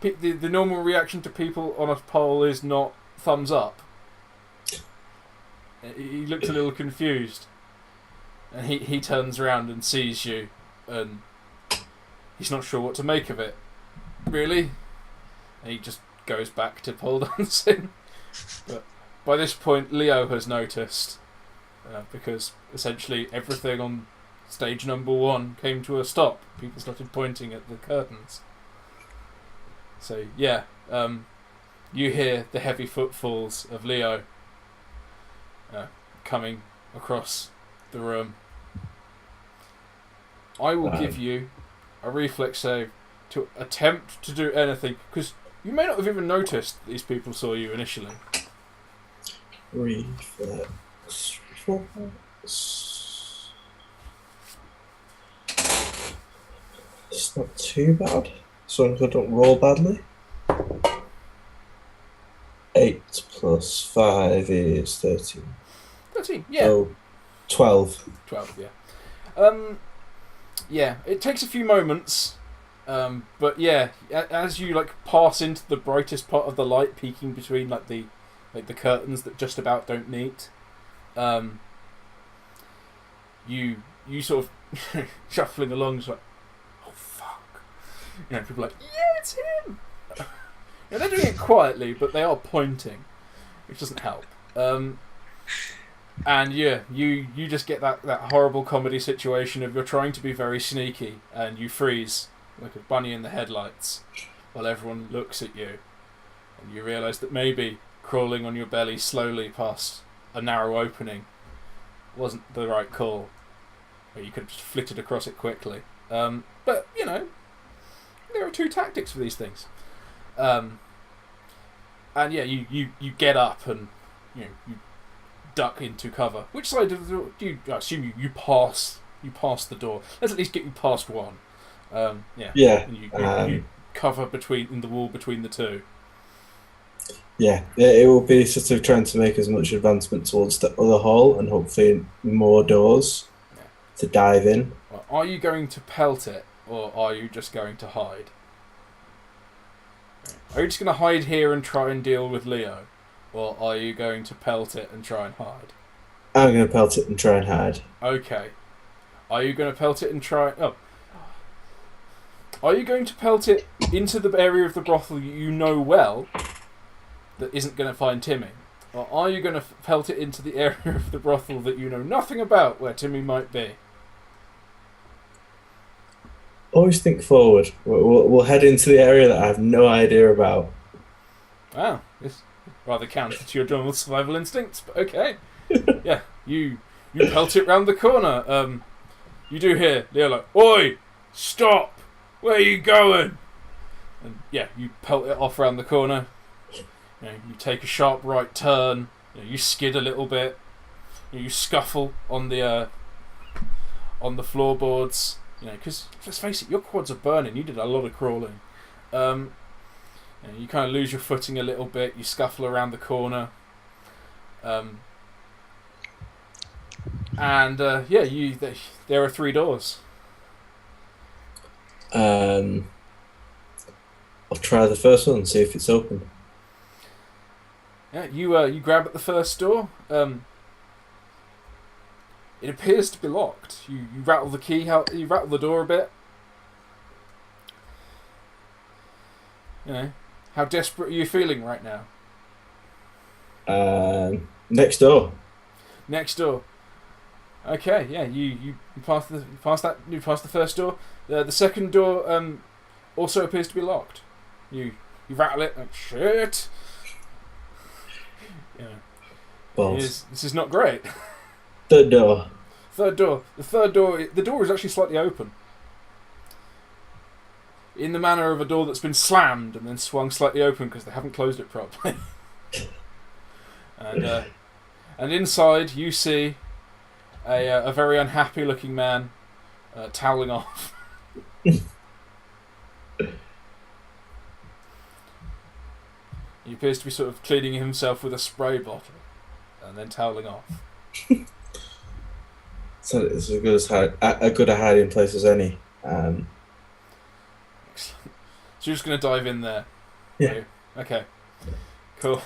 The normal reaction to people on a pole is not thumbs up. He looks a little confused, and he turns around and sees you, and he's not sure what to make of it. Really, and he just goes back to pole dancing. But by this point, Leo has noticed, because essentially everything on stage number 1 came to a stop. People started pointing at the curtains. So yeah, you hear the heavy footfalls of Leo coming across the room. I will give you a reflex save to attempt to do anything, because you may not have even noticed these people saw you initially. Reflex. It's not too bad, so long as I don't roll badly. 8 plus 5 is 13. 13, yeah. So 12. 12, yeah. Yeah, it takes a few moments, but yeah, as you pass into the brightest part of the light, peeking between the curtains that just about don't meet, you sort of shuffling along, just like, oh fuck, people are like, yeah, it's him. They're doing it quietly, but they are pointing, which doesn't help. And yeah, you just get that horrible comedy situation of you're trying to be very sneaky and you freeze like a bunny in the headlights while everyone looks at you, and you realise that maybe crawling on your belly slowly past a narrow opening wasn't the right call. Or you could have just flitted across it quickly. But you know, there are two tactics for these things. And yeah, you get up and you duck into cover. Which side of the door do you? I assume you pass the door. Let's at least get you past one. Yeah. Yeah. And you cover in the wall between the two. Yeah, it will be sort of trying to make as much advancement towards the other hall and hopefully more doors to dive in. Are you going to pelt it, or are you just going to hide? Are you just going to hide here and try and deal with Leo? Or are you going to pelt it and try and hide? I'm going to pelt it and try and hide. Okay. Are you going to pelt it and try... Oh. Are you going to pelt it into the area of the brothel you know well that isn't going to find Timi? Or are you going to pelt it into the area of the brothel that you know nothing about where Timi might be? Always think forward. We'll head into the area that I have no idea about. Wow, this rather counter to your normal survival instincts, but okay. Yeah, you pelt it round the corner. You do hear Leo like, "Oi, stop! Where are you going?" And yeah, you pelt it off round the corner. You take a sharp right turn. You skid a little bit. You scuffle on the floorboards. Because let's face it, your quads are burning. You did a lot of crawling. You kind of lose your footing a little bit. You scuffle around the corner. There are 3 doors. I'll try the first one and see if it's open. Yeah, you grab at the first door. It appears to be locked. You rattle the key out. You rattle the door a bit. How desperate are you feeling right now? Next door. Next door. Okay, yeah. You pass the first door. The second door also appears to be locked. You rattle it like shit. Balls. This is not great. Third door. The door is actually slightly open. In the manner of a door that's been slammed and then swung slightly open because they haven't closed it properly. And inside you see a very unhappy looking man toweling off. He appears to be sort of cleaning himself with a spray bottle and then toweling off. So it's as good a hiding place as any. Excellent. So you're just going to dive in there? Yeah. Okay. Cool.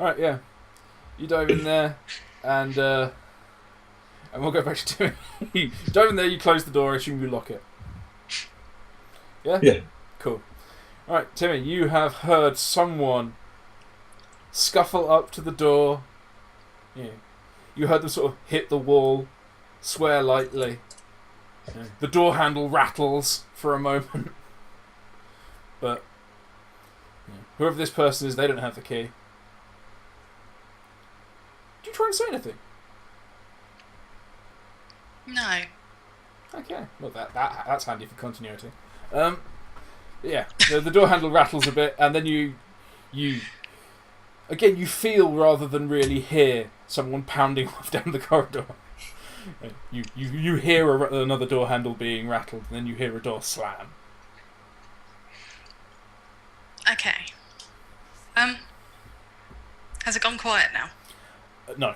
Alright, yeah. You dive in there, and we'll go back to Timi. You dive in there, you close the door, I assume you lock it. Yeah? Yeah. Cool. Alright, Timi, you have heard someone scuffle up to the door. Yeah. You heard them sort of hit the wall, swear lightly. The door handle rattles for a moment. But whoever this person is, they don't have the key. Do you try and say anything? No. Okay. Well, that's handy for continuity. Yeah, the door handle rattles a bit, and then you feel rather than really hear someone pounding off down the corridor. You hear another door handle being rattled, and then you hear a door slam. Okay. Has it gone quiet now? No.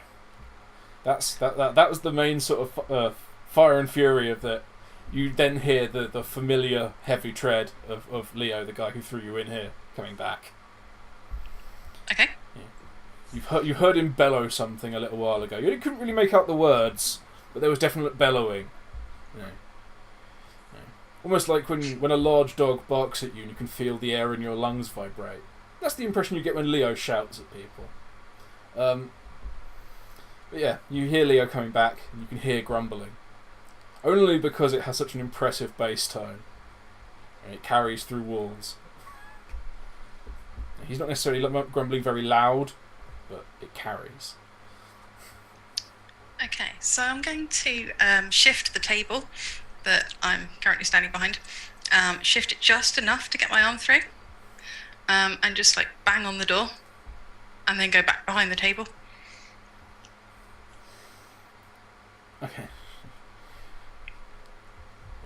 That was the main sort of fire and fury of that. You then hear the familiar heavy tread of Leo, the guy who threw you in here, coming back. Okay. Yeah. You heard him bellow something a little while ago. You couldn't really make out the words, but there was definite bellowing. Almost like when a large dog barks at you and you can feel the air in your lungs vibrate. That's the impression you get when Leo shouts at people. But yeah, you hear Leo coming back, and you can hear grumbling. Only because it has such an impressive bass tone. And it carries through walls. He's not necessarily grumbling very loud, but it carries. Okay, so I'm going to shift the table that I'm currently standing behind. Shift it just enough to get my arm through. And just like bang on the door. And then go back behind the table. Okay.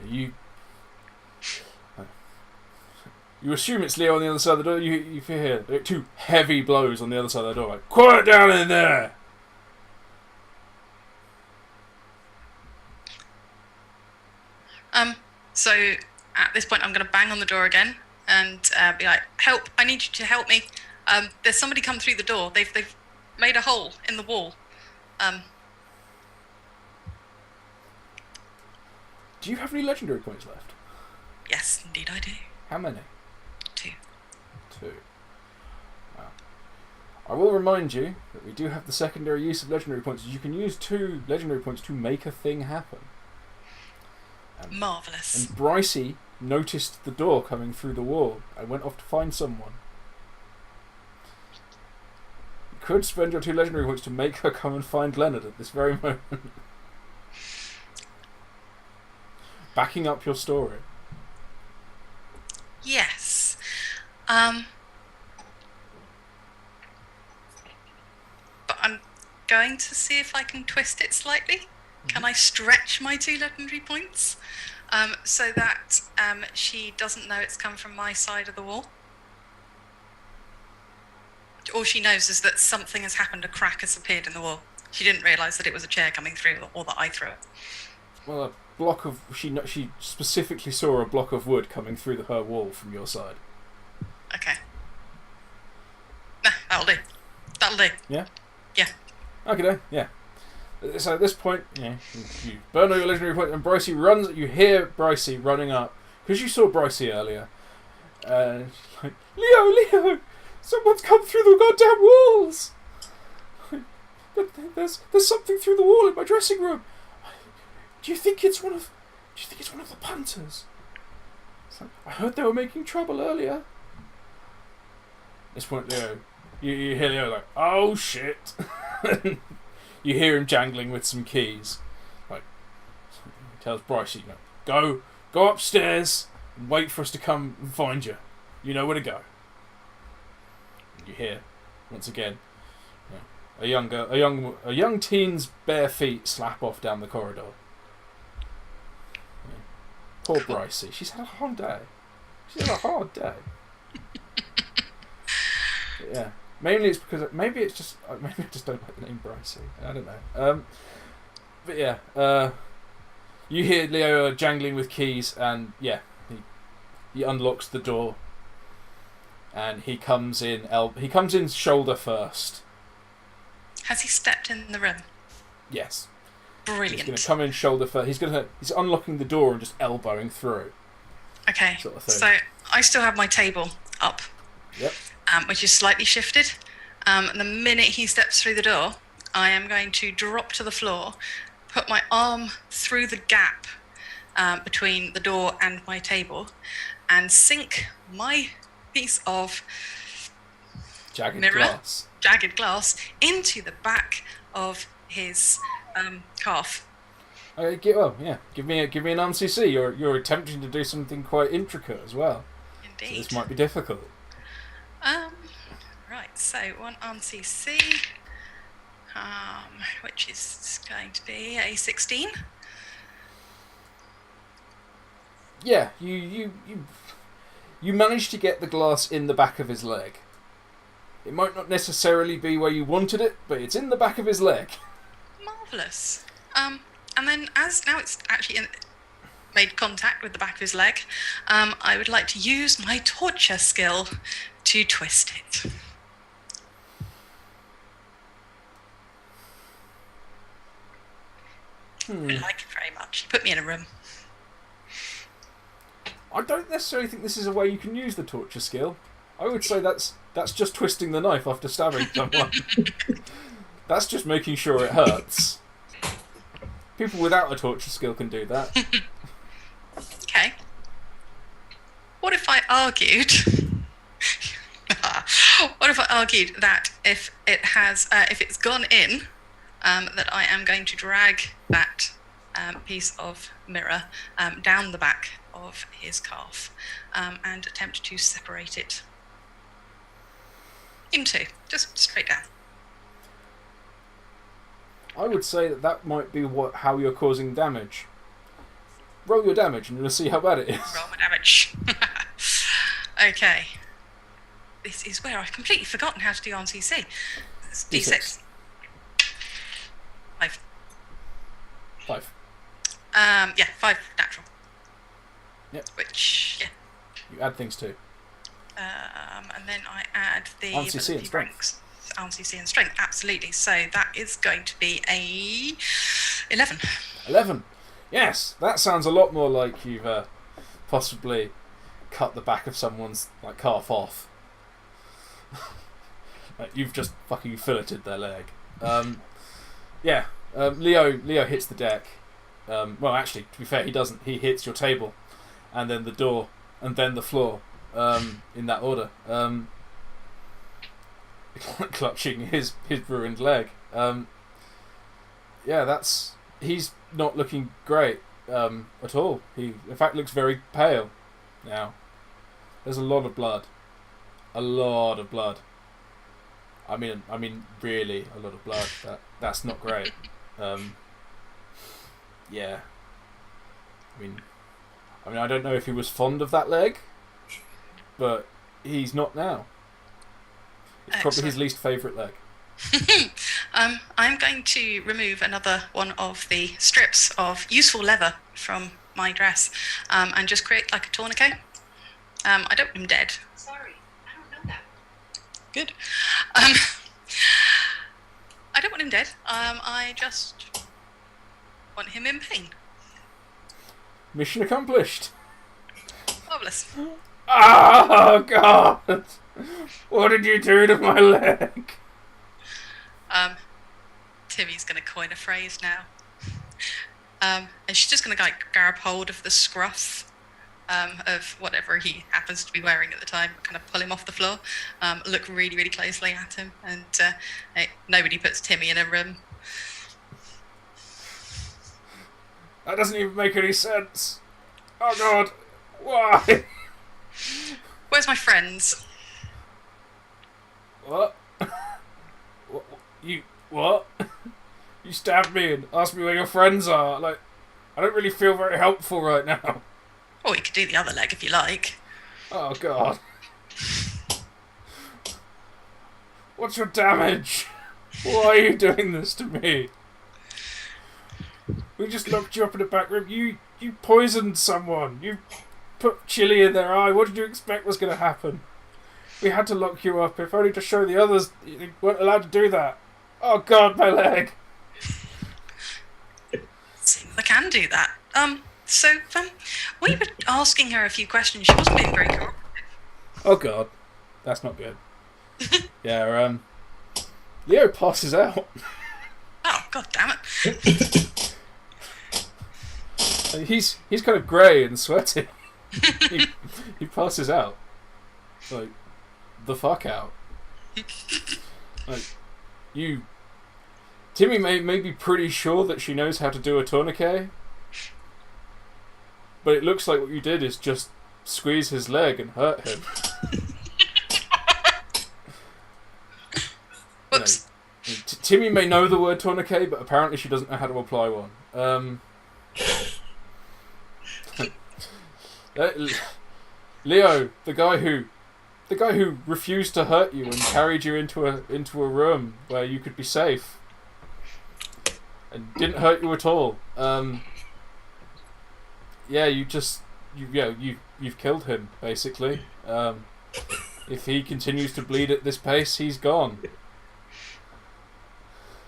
You assume it's Leo on the other side of the door. You hear two heavy blows on the other side of the door. Like, quiet down in there! So at this point I'm going to bang on the door again and be like, help, I need you to help me. There's somebody come through the door. They've made a hole in the wall. Do you have any legendary points left? Yes, indeed I do. How many? 2. 2. Wow. I will remind you that we do have the secondary use of legendary points. You can use 2 legendary points to make a thing happen. Marvellous. And Brycey noticed the door coming through the wall and went off to find someone. You could spend your 2 legendary points to make her come and find Leonard at this very moment. Backing up your story. Yes. But I'm going to see if I can twist it slightly. Can I stretch my 2 legendary points so that she doesn't know it's come from my side of the wall? All she knows is that something has happened, a crack has appeared in the wall. She didn't realise that it was a chair coming through or that I threw it. Well, a block of... She specifically saw a block of wood coming through her wall from your side. Okay. Nah, that'll do. That'll do. Yeah? Yeah. Okay, then. Yeah. So at this point, you burn all your legendary points, and Brycey runs. You hear Brycey running up because you saw Brycey earlier. She's like, Leo, someone's come through the goddamn walls. There's something through the wall in my dressing room. Do you think it's one of the punters? It's like, I heard they were making trouble earlier. At this point, Leo, you hear Leo like, oh shit. You hear him jangling with some keys. Like, he tells Bryce, go upstairs and wait for us to come and find you. You know where to go. And you hear, once again, a young teen's bare feet slap off down the corridor. Poor Brycey. She's had a hard day. Yeah. Mainly it's because maybe I just don't like the name Brycey. I don't know. But yeah, you hear Leo jangling with keys, and yeah, he unlocks the door, and he comes in. He comes in shoulder first. Has he stepped in the room? Yes. Brilliant. He's going to come in shoulder first. He's unlocking the door and just elbowing through. Okay. Sort of thing. So I still have my table up. Yep. Which is slightly shifted. And the minute he steps through the door, I am going to drop to the floor, put my arm through the gap between the door and my table, and sink my piece of jagged glass into the back of his calf. Okay, give me an RCC. You're attempting to do something quite intricate as well. Indeed. So this might be difficult. Right, so 1 on CC, which is going to be a 16. Yeah, you managed to get the glass in the back of his leg. It might not necessarily be where you wanted it, but it's in the back of his leg. Marvellous. And then now it's actually made contact with the back of his leg, I would like to use my torture skill to twist it. I like it very much. He put me in a room. I don't necessarily think this is a way you can use the torture skill. I would say that's That's just twisting the knife after stabbing someone. That's just making sure it hurts. People without a torture skill can do that. Okay. What if I argued? What if I argued that if it's gone in, that I am going to drag that piece of mirror down the back of his calf and attempt to separate it in two, just straight down. I would say that might be how you're causing damage. Roll your damage and we'll see how bad it is. Roll my damage. Okay. This is where I've completely forgotten how to do RCC. It's D6. 5. 5. Yeah, 5 natural. Yep. Which, yeah. You add things too. And then I add the RCC and strength. RCC and strength, absolutely. So that is going to be a 11. 11. Yes, that sounds a lot more like you've possibly cut the back of someone's calf off. You've just fucking filleted their leg. Leo hits the deck. Well, actually, to be fair, he doesn't. He hits your table, and then the door, and then the floor, in that order. Clutching his ruined leg. He's not looking great at all. He, in fact, looks very pale now. There's a lot of blood. A lot of blood. I mean, really a lot of blood. That's not great. Yeah. I mean, I don't know if he was fond of that leg, but he's not now. It's probably his least favourite leg. I'm going to remove another one of the strips of useful leather from my dress and just create like a tourniquet. I don't want him dead. Sorry, I don't know that. Good. I don't want him dead. I just want him in pain. Mission accomplished. Marvellous. Oh, God! What did you do to my leg? Timi's going to coin a phrase now. And she's just going to grab hold of the scruff of whatever he happens to be wearing at the time, kind of pull him off the floor, look really, really closely at him, and nobody puts Timi in a room. That doesn't even make any sense. Oh, God. Why? Where's my friends? What? What? You stabbed me and asked me where your friends are. I don't really feel very helpful right now. Or you could do the other leg if you like. Oh, God. What's your damage? Why are you doing this to me? We just locked you up in a back room. You poisoned someone. You put chili in their eye. What did you expect was going to happen? We had to lock you up, if only to show the others you weren't allowed to do that. Oh, God, my leg. Seems I can do that. We were asking her a few questions. She wasn't being very cooperative. Oh, God. That's not good. Yeah, Leo passes out. Oh, God damn it. He's kind of grey and sweaty. he passes out. The fuck out. Timi may be pretty sure that she knows how to do a tourniquet, but it looks like what you did is just squeeze his leg and hurt him. Whoops. Timi may know the word tourniquet, but apparently she doesn't know how to apply one. Leo, the guy who refused to hurt you and carried you into a room where you could be safe and didn't hurt you at all. You've killed him basically. If he continues to bleed at this pace, he's gone.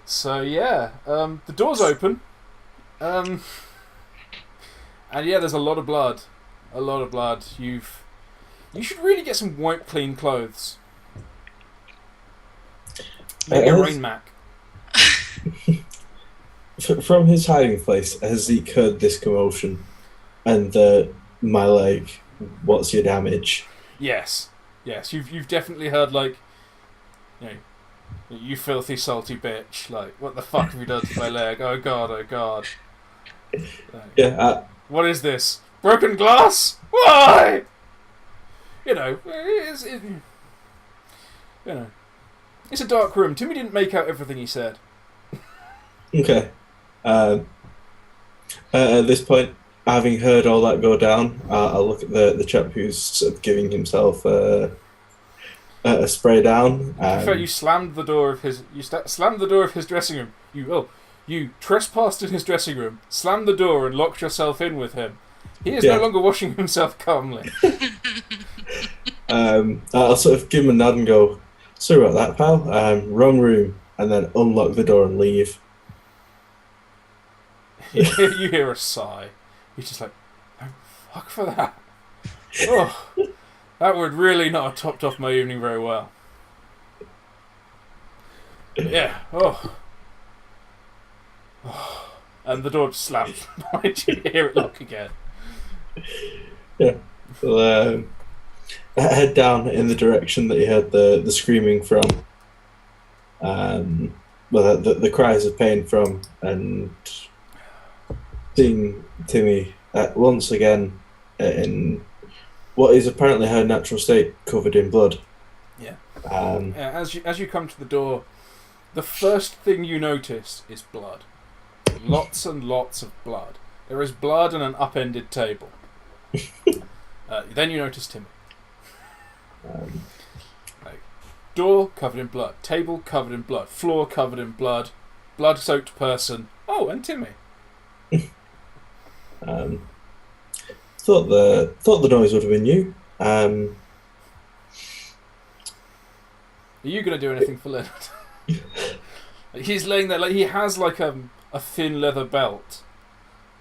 So yeah, the door's open, and yeah, there's a lot of blood. You should really get some wipe clean clothes. Maybe a rain Mac. From his hiding place, has Zeke heard this commotion? And my leg, what's your damage? Yes. You've definitely heard, like, you know, you filthy salty bitch. Like, what the fuck have you done to my leg? Oh god. Yeah. What is this? Broken glass? Why? You know, it's a dark room. Timi didn't make out everything he said. Okay. At this point, having heard all that go down, I'll look at the chap who's sort of giving himself a spray down. In fact, you slammed the door of his. Slammed the door of his dressing room. You trespassed in his dressing room, slammed the door, and locked yourself in with him. He is no longer washing himself calmly. I'll sort of give him a nod and go, "Sorry about that, pal. Wrong room," and then unlock the door and leave. You hear a sigh. He's just like, "Oh, fuck for that. Oh, that would really not have topped off my evening very well." Yeah. Oh. And the door slams behind you. You hear it lock again. Yeah. Well, head down in the direction that you heard the screaming from. The cries of pain from, and seeing Timi once again in what is apparently her natural state, covered in blood. Yeah. As you come to the door, the first thing you notice is blood. Lots and lots of blood. There is blood and an upended table. Then you notice Timi. Door covered in blood, table covered in blood, floor covered in blood, blood-soaked person. Oh, and Timi. Thought the noise would have been you. Are you going to do anything for Leonard? He's laying there, like he has like a thin leather belt,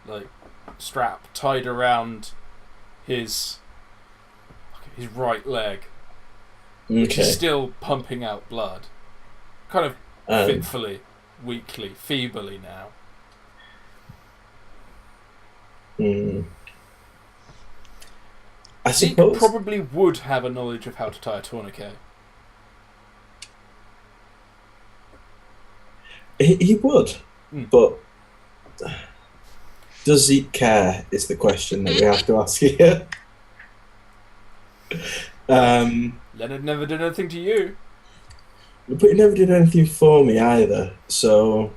like strap tied around his right leg, which is still pumping out blood, kind of fitfully, weakly, feebly now. I Zeke suppose probably would have a knowledge of how to tie a tourniquet. he would, but does Zeke care? Is the question that we have to ask here. Leonard never did anything to you. But he never did anything for me either, so...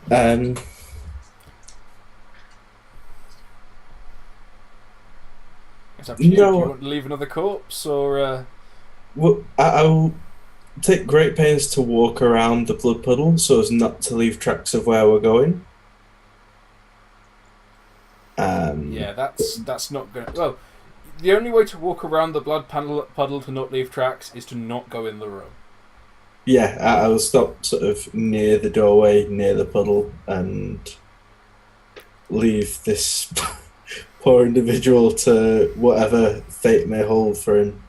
It's up to you. Do you want to leave another corpse, or... Well, I'll take great pains to walk around the blood puddle so as not to leave tracks of where we're going. Yeah, that's not going to... Well, the only way to walk around the blood puddle to not leave tracks is to not go in the room. Yeah, I will stop sort of near the doorway, near the puddle, and leave this poor individual to whatever fate may hold for him.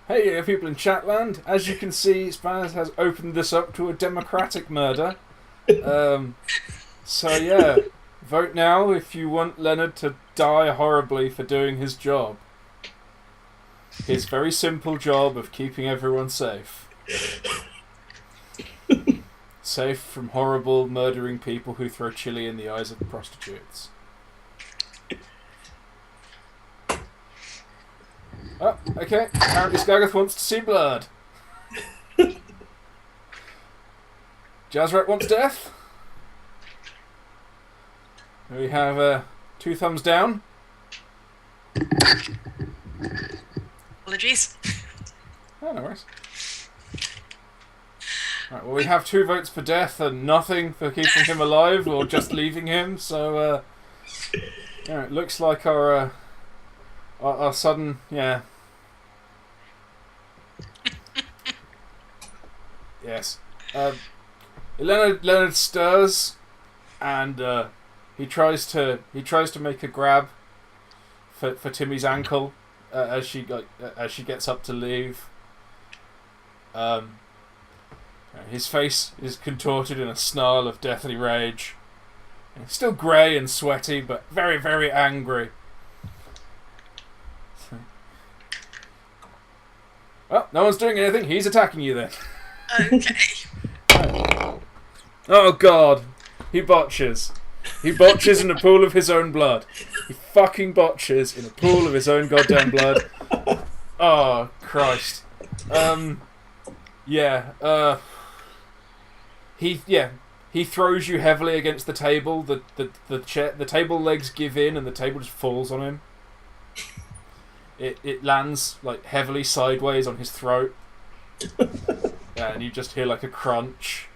Hey, people in Chatland, as you can see, Spaz has opened this up to a democratic murder. So yeah, vote now if you want Leonard to die horribly for doing his job. His very simple job of keeping everyone safe. Safe from horrible, murdering people who throw chili in the eyes of the prostitutes. Oh, okay. Apparently Skaggoth wants to see blood. Jazzrat wants death. We have 2 thumbs down. Apologies. Oh, no worries. Right, well, we have 2 votes for death and nothing for keeping him alive or just leaving him. So, yeah, it looks like our sudden, yeah. Yes. Leonard stirs, and he tries to make a grab for Timi's ankle, as she gets up to leave. His face is contorted in a snarl of deathly rage. He's still grey and sweaty, but very, very angry. Well, no one's doing anything. He's attacking you then. Okay. Oh God, he botches. He botches in a pool of his own blood. He fucking botches in a pool of his own goddamn blood. Oh Christ. He throws you heavily against the table. The table legs give in and the table just falls on him. It lands like heavily sideways on his throat. And you just hear like a crunch.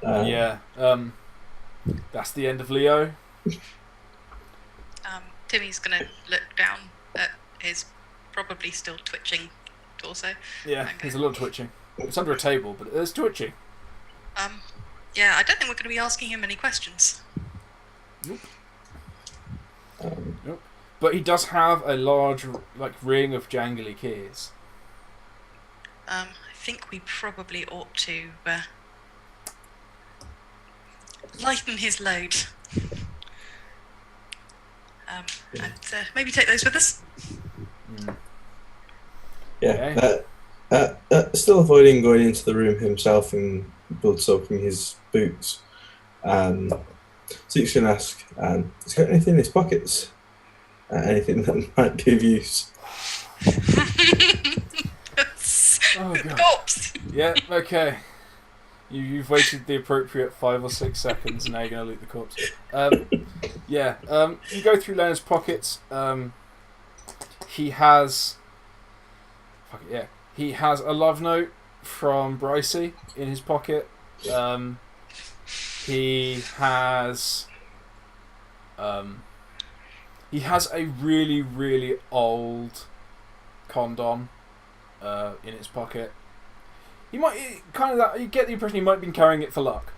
That's the end of Leo. Timmy's gonna look down at his probably still twitching torso. Yeah, there's a lot of twitching. It's under a table, but there's twitching. Yeah, I don't think we're going to be asking him any questions. Nope. Nope. But he does have a large, ring of jangly keys. I think we probably ought to lighten his load. And maybe take those with us. Yeah. Okay. Still avoiding going into the room himself and blood soaking his boots. Zeke's going to ask, has he got anything in his pockets? Anything that might be of use? Oh, the God. corpse! Yeah, okay. You've waited the appropriate 5 or 6 seconds and now you're going to loot the corpse. You go through Leonard's pockets. He has a love note from Brycey in his pocket. He has a really, really old condom in his pocket. You get the impression he might have been carrying it for luck.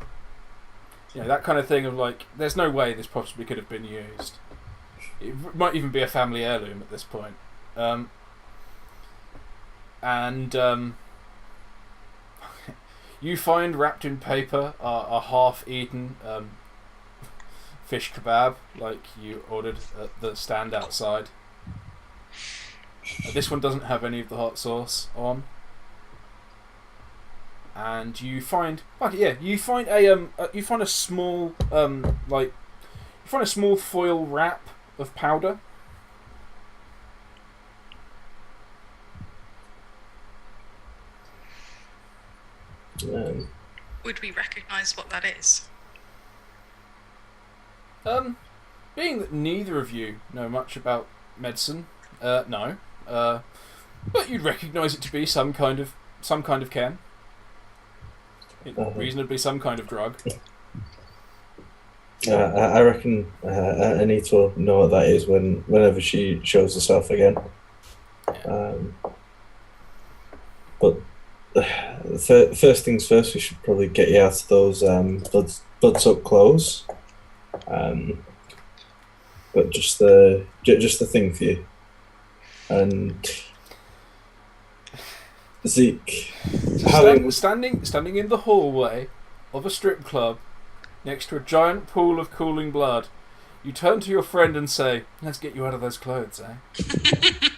That kind of thing of there's no way this possibly could have been used. It might even be a family heirloom at this point. You find wrapped in paper a half-eaten fish kebab, like you ordered at the stand outside. This one doesn't have any of the hot sauce on. And you find a small foil wrap of powder. Would we recognise what that is? Being that neither of you know much about medicine, no. But you'd recognise it to be some kind of chem. Reasonably some kind of drug. I reckon Anita will know what that is whenever she shows herself again. But first things first, we should probably get you out of those blood-soaked clothes. But just the thing for you. And Zeke, standing in the hallway of a strip club next to a giant pool of cooling blood, you turn to your friend and say, "Let's get you out of those clothes, eh?"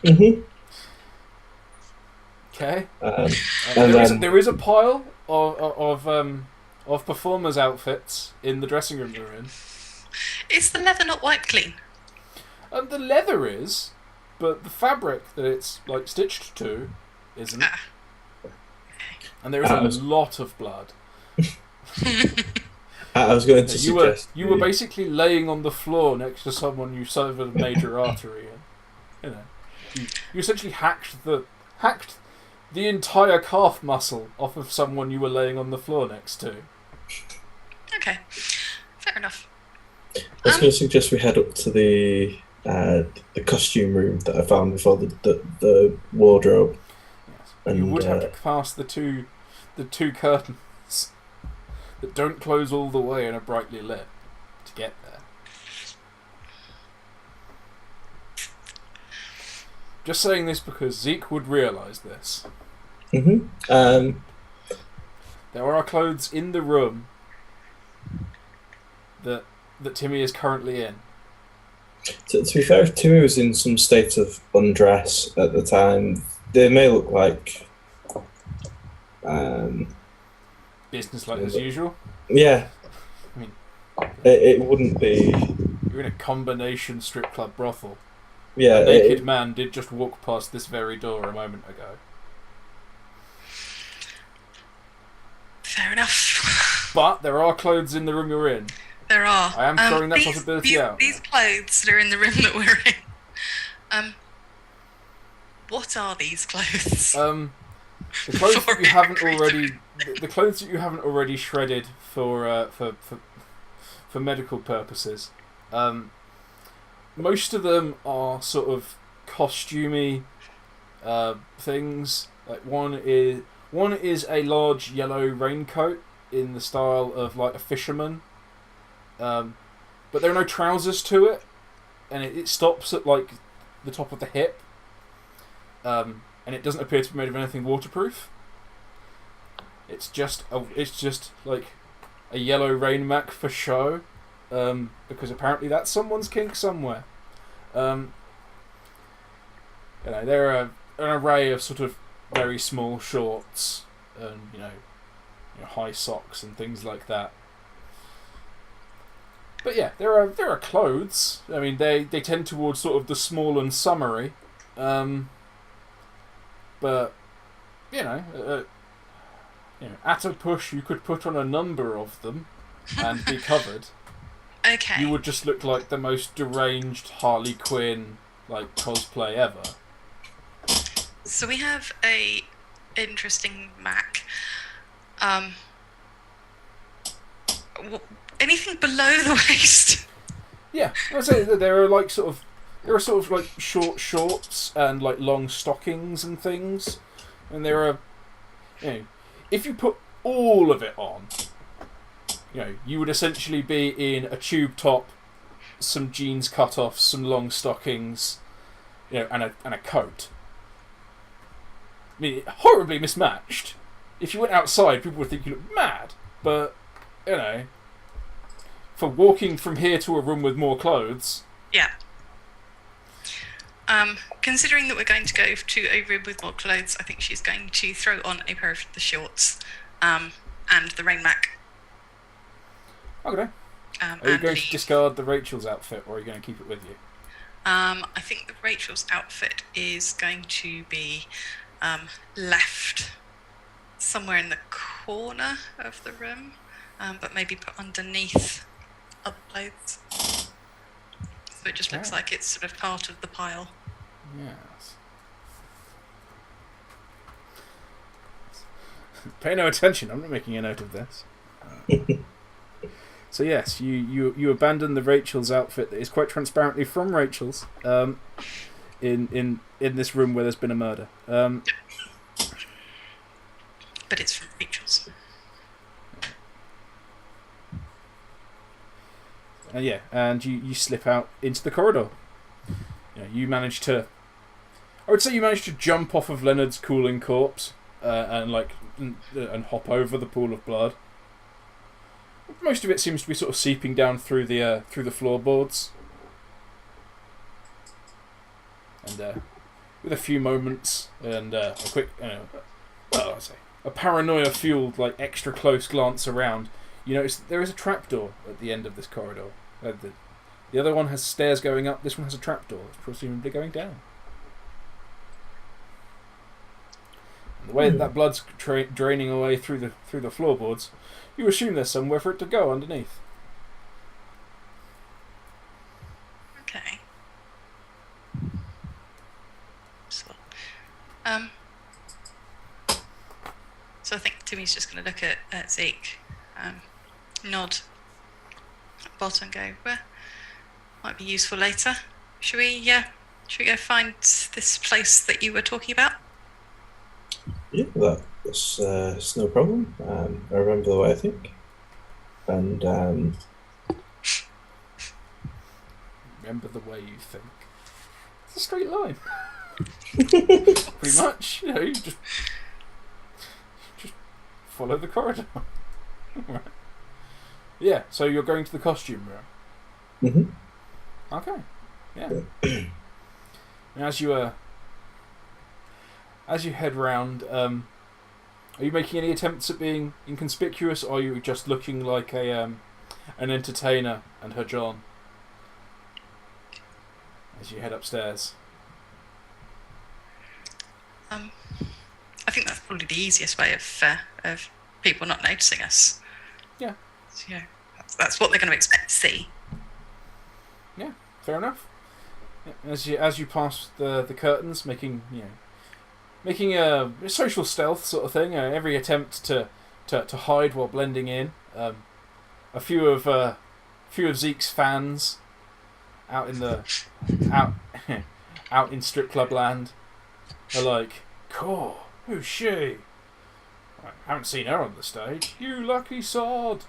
Mm-hmm. Okay. There is a pile of performers' outfits in the dressing room they're in. Is the leather not wiped clean? The leather is, but the fabric that it's stitched to isn't. And there is a lot of blood. I was going to suggest you were basically laying on the floor next to someone you severed a major artery, and you essentially hacked the entire calf muscle off of someone you were laying on the floor next to. Okay, fair enough. I was going to suggest we head up to the costume room that I found before the wardrobe. Yes. And you would have to pass the two curtains that don't close all the way and are brightly lit to get Just saying this because Zeke would realise this. Mm-hmm. There are clothes in the room that Timi is currently in. To be fair, if Timi was in some state of undress at the time, they may look like Business like as usual. Yeah. I mean, it wouldn't be. You're in a combination strip club brothel. Yeah. A naked man did just walk past this very door a moment ago. Fair enough. But there are clothes in the room you're in. There are. I am throwing that possibility out. These clothes that are in the room that we're in. What are these clothes? The clothes that you haven't already, the clothes that you haven't already shredded for medical purposes. Most of them are sort of costumey things. Like one is a large yellow raincoat in the style of like a fisherman. But there are no trousers to it, and it stops at like the top of the hip. And it doesn't appear to be made of anything waterproof. It's just like a yellow rain mac for show, because apparently that's someone's kink somewhere. There are an array of sort of very small shorts and high socks and things like that. But yeah, there are clothes. I mean, they tend towards sort of the small and summery. But at a push, you could put on a number of them and be covered. Okay. You would just look like the most deranged Harley Quinn like cosplay ever. So we have a interesting Mac. Anything below the waist? Yeah, I'd say that there are sort of like short shorts and like long stockings and things, and there are, if you put all of it on, you would essentially be in a tube top, some jeans cut off, some long stockings, and a coat. I mean, horribly mismatched. If you went outside, people would think you looked mad, but for walking from here to a room with more clothes. Yeah. Considering that we're going to go to a room with more clothes, I think she's going to throw on a pair of the shorts, and the rain mac. Okay. Are you going to discard the Rachel's outfit, or are you going to keep it with you? I think the Rachel's outfit is going to be left somewhere in the corner of the room, but maybe put underneath other clothes. So it just looks like it's sort of part of the pile. Yes. Pay no attention, I'm not making a note of this. So yes, you abandon the Rachel's outfit that is quite transparently from Rachel's in this room where there's been a murder. But it's from Rachel's. And you slip out into the corridor. You manage to... I would say you managed to jump off of Leonard's cooling corpse and hop over the pool of blood. Most of it seems to be sort of seeping down through the floorboards. And with a few moments and a quick, I'd say a paranoia-fueled, extra close glance around, you notice that there is a trapdoor at the end of this corridor. The other one has stairs going up. This one has a trapdoor. It's presumably going down. And the way that blood's draining away through the floorboards, you assume there's somewhere for it to go underneath. Okay. So I think Timi's just going to look at Zeke, nod, bot and go, well, might be useful later. Should we go find this place that you were talking about? Yeah, that's no problem. I remember the way, I think. And remember the way you think. It's a straight line. Pretty much, you just follow the corridor. Right. Yeah, so you're going to the costume room. Okay. Yeah. And as you head round, are you making any attempts at being inconspicuous, or are you just looking like an entertainer and her John as you head upstairs? I think that's probably the easiest way of people not noticing us. Yeah. So, that's what they're going to expect to see. Yeah, fair enough. As you pass the curtains, making a social stealth sort of thing. Every attempt to hide while blending in. A few of Zeke's fans out in strip club land are like, "Cool, who's she? I haven't seen her on the stage. You lucky sod.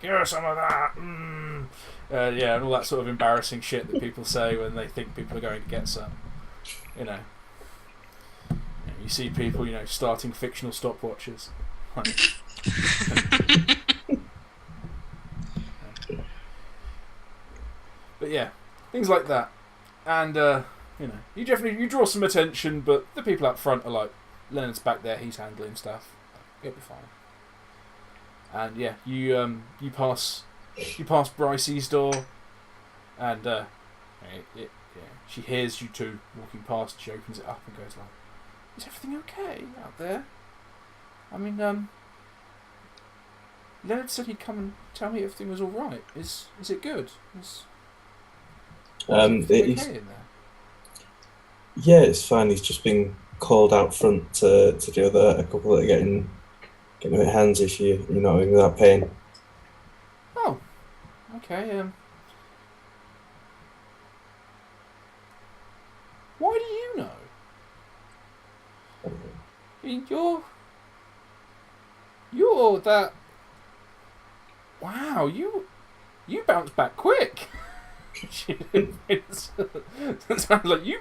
Give her some of that." Yeah, and all that sort of embarrassing shit that people say when they think people are going to get some. You see people, starting fictional stopwatches. But yeah, things like that. And, you draw some attention, but the people up front are like, Leonard's back there, he's handling stuff. It'll be fine. And yeah, you pass Brycey's door, and she hears you two walking past. She opens it up and goes like, "Is everything okay out there? I mean, Leonard said he'd come and tell me everything was all right. Is it good? Is everything okay in there?" Yeah, it's fine. He's just been called out front to deal with a couple that are getting a bit handsy if you're not in that pain. Oh, okay. Why do you know? I mean, you're that. Wow, you bounced back quick. It sounds like you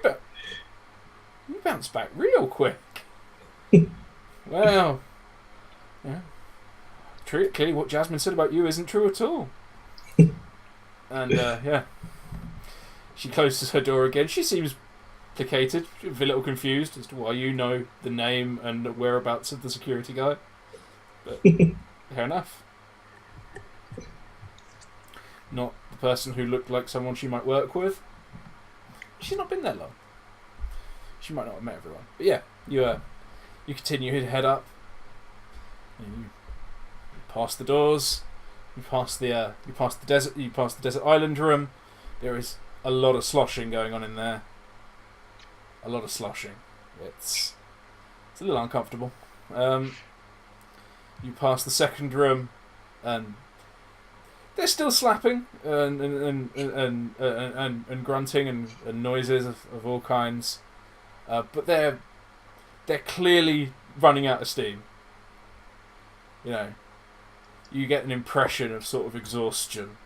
bounced back real quick. Well, yeah. Clearly, what Jasmine said about you isn't true at all. And yeah, she closes her door again. She seems placated, a little confused as to why you know the name and whereabouts of the security guy. But fair enough. Not the person who looked like someone she might work with. She's not been there long. She might not have met everyone. But yeah, you continue to head up. And you pass the doors. You pass the desert. You pass the desert island room. There is a lot of sloshing going on in there. A lot of sloshing. It's a little uncomfortable. You pass the second room, and they're still slapping and grunting and noises of all kinds, but they're clearly running out of steam. You get an impression of sort of exhaustion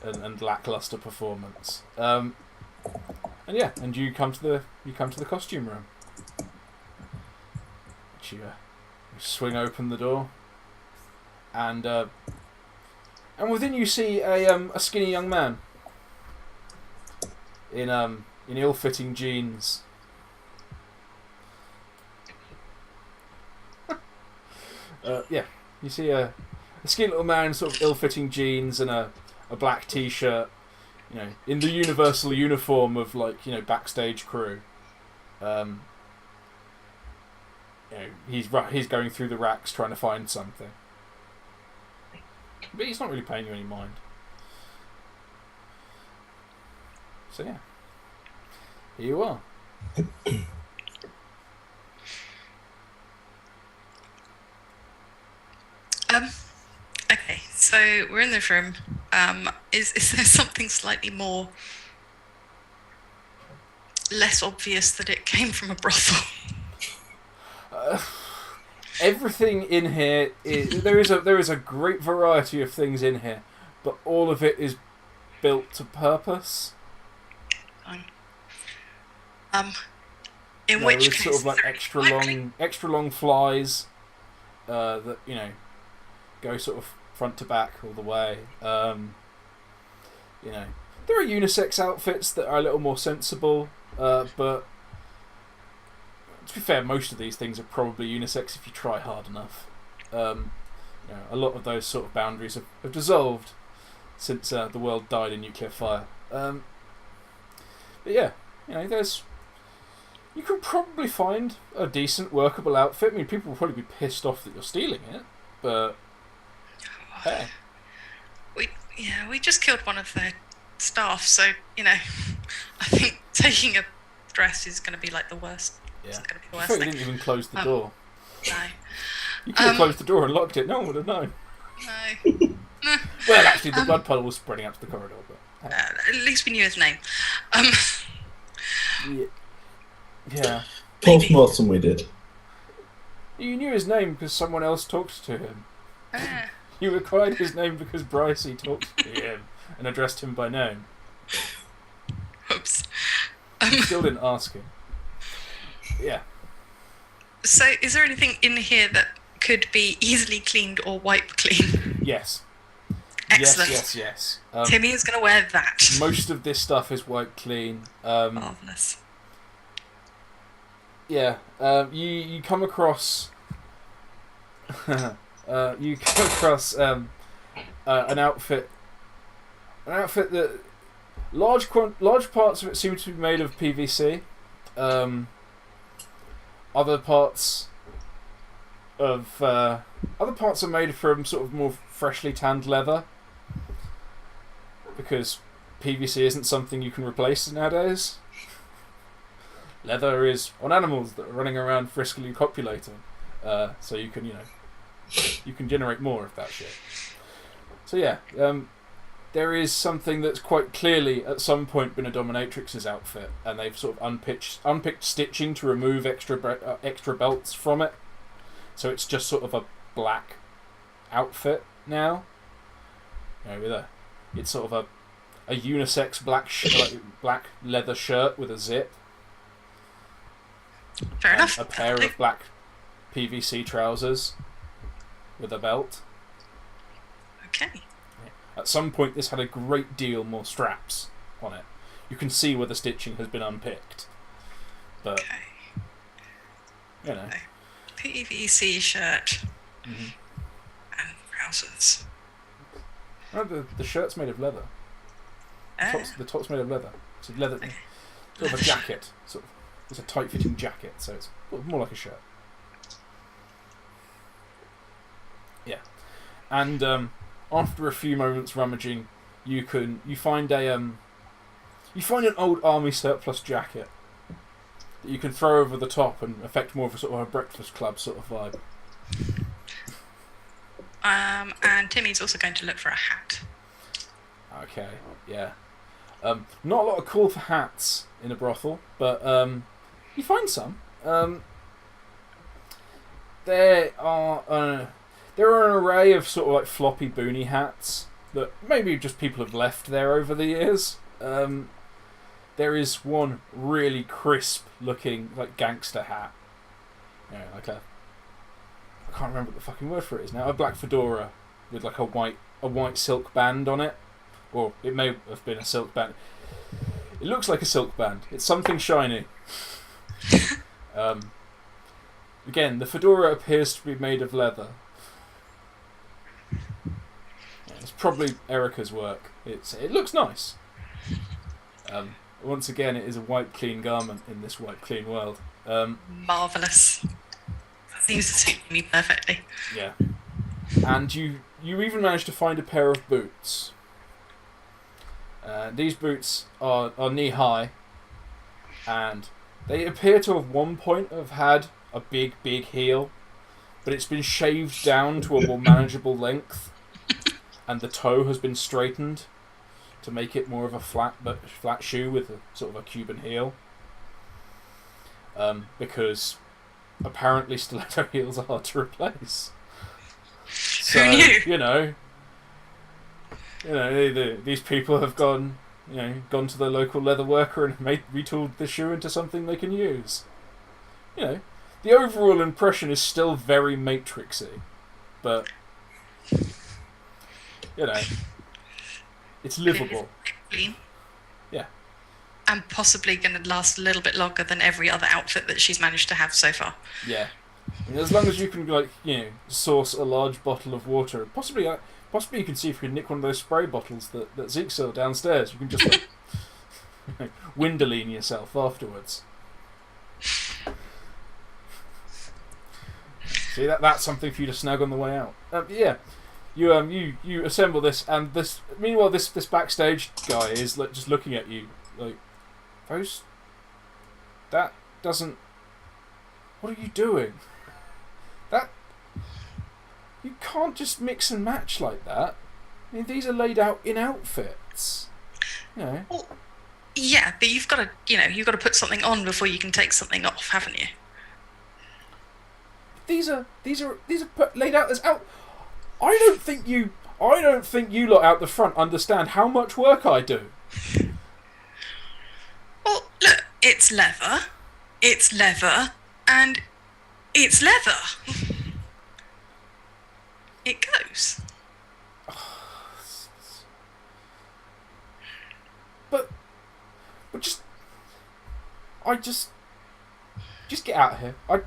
and lackluster performance. And you come to the costume room. You swing open the door, and within you see a skinny young man in ill-fitting jeans. You see a skinny little man in sort of ill-fitting jeans and a black t-shirt, in the universal uniform of backstage crew. He's going through the racks trying to find something, but he's not really paying you any mind. So yeah, here you are. Okay, so we're in this room. Is there something slightly less obvious that it came from a brothel? Everything in here there is a great variety of things in here, but all of it is built to purpose. Fine. In which it's case, sort of like extra long flies that go sort of front to back all the way. There are unisex outfits that are a little more sensible, but to be fair, most of these things are probably unisex if you try hard enough. A lot of those sort of boundaries have dissolved since the world died in nuclear fire. But yeah, you can probably find a decent workable outfit. I mean, people will probably be pissed off that you're stealing it, but hey. We just killed one of their staff, so I think taking a dress is going to be like the worst. Yeah. It's going to be the worst You thing. didn't even close the door. No. You could have closed the door and locked it. No one would have known. No. Well, actually, the blood puddle was spreading out to the corridor, but at least we knew his name. Yeah. Post-mortem we did. You knew his name because someone else talked to him. You acquired his name because Brycey talked to him and addressed him by name. Oops. You still didn't ask him. Yeah. So, is there anything in here that could be easily cleaned or wipe clean? Yes. Excellent. Yes. Timi is going to wear that. Most of this stuff is wiped clean. Marvellous. Yeah. You come across... an outfit that large parts of it seem to be made of PVC. Other parts are made from sort of more freshly tanned leather, because PVC isn't something you can replace nowadays. Leather is on animals that are running around friskily copulating, so you can you can generate more of that shit. So yeah, there is something that's quite clearly at some point been a dominatrix's outfit, and they've sort of unpicked stitching to remove extra belts from it, so it's just sort of a black outfit now. It's sort of a unisex black leather shirt with a zip. Fair enough. A pair of black PVC trousers with a belt. Okay. At some point, this had a great deal more straps on it. You can see where the stitching has been unpicked. But, PVC shirt and trousers. No, the shirt's made of leather. The top's made of leather. It's a leather, sort of a jacket. It's a tight-fitting jacket, so it's more like a shirt. Yeah, and after a few moments rummaging, you find an old army surplus jacket that you can throw over the top and affect more of a sort of a Breakfast Club sort of vibe. And Timmy's also going to look for a hat. Okay, yeah. Not a lot of call for hats in a brothel, but you find some. There are an array of sort of like floppy boonie hats that maybe just people have left there over the years. There is one really crisp looking like gangster hat. I can't remember what the fucking word for it is now. A black fedora with like a white silk band on it. Or it may have been a silk band. It looks like a silk band. It's something shiny. Again, the fedora appears to be made of leather. It's probably Erica's work. It looks nice. Once again, it is a white, clean garment in this white, clean world. Marvellous. That seems to suit me perfectly. Yeah. And you even managed to find a pair of boots. These boots are knee-high, and they appear to have one point have had a big heel, but it's been shaved down to a more manageable length, and the toe has been straightened to make it more of a flat shoe with a sort of a Cuban heel. Because apparently stiletto heels are hard to replace. So, Who knew? these people have gone, gone to the local leather worker and retooled the shoe into something they can use. The overall impression is still very Matrixy, but it's livable. Clean. Yeah. And possibly going to last a little bit longer than every other outfit that she's managed to have so far. Yeah. As long as you can, source a large bottle of water, possibly you can see if you can nick one of those spray bottles that Zeke saw downstairs. You can just Windoline yourself afterwards. See, that's something for you to snag on the way out. You assemble this, and meanwhile this backstage guy is just looking at you like, that doesn't. What are you doing? You can't just mix and match like that. I mean, these are laid out in outfits. Well, yeah, but you've got to put something on before you can take something off, haven't you? These are laid out as out. I don't think you lot out the front understand how much work I do. Well, look, it's leather, and it's leather. It goes. But just get out of here. I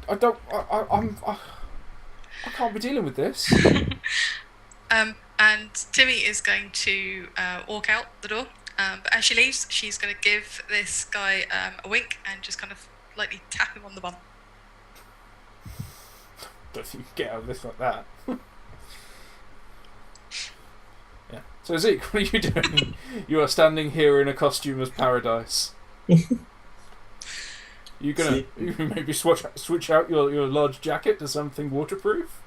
can't be dealing with this. And Timi is going to walk out the door. But as she leaves, she's going to give this guy a wink and just kind of lightly tap him on the bum. Don't think you can get out of this like that. Yeah. So Zeke, what are you doing? You are standing here in a costume as Paradise. You maybe switch out your large jacket to something waterproof?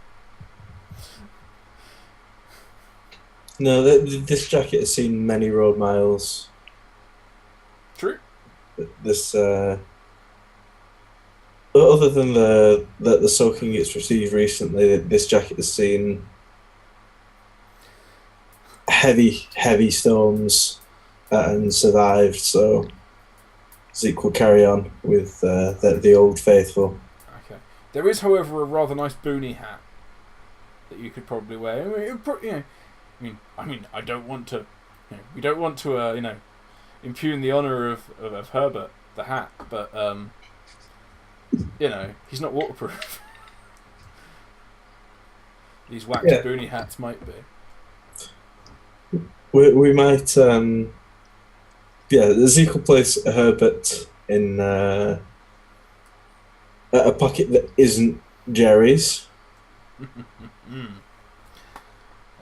No, this jacket has seen many road miles. True. This, other than the soaking it's received recently, this jacket has seen heavy storms and survived. So Zeke will carry on with the old faithful. Okay. There is, however, a rather nice boonie hat that you could probably wear. I mean, I don't want to. We don't want to, impugn the honour of Herbert the hat, but he's not waterproof. These waxed boonie hats might be. We might. Zeke will place Herbert in a pocket that isn't Jerry's.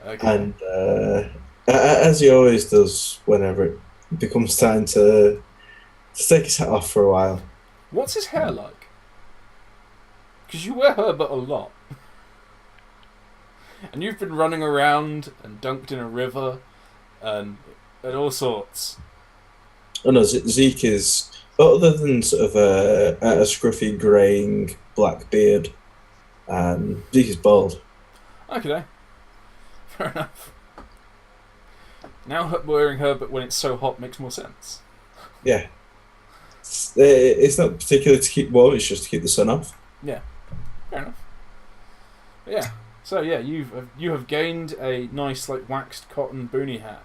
Okay. And as he always does whenever it becomes time to take his hat off for a while. What's his hair like? Because you wear Herbert a lot. And you've been running around and dunked in a river and all sorts. Oh no, Zeke is, other than sort of a scruffy greying black beard, Zeke is bald. Okay. Fair enough. Now wearing Herbert when it's so hot makes more sense. Yeah. It's not particularly to keep warm, it's just to keep the sun off. Yeah. Fair enough. But yeah. So yeah, you have gained a nice waxed cotton boonie hat.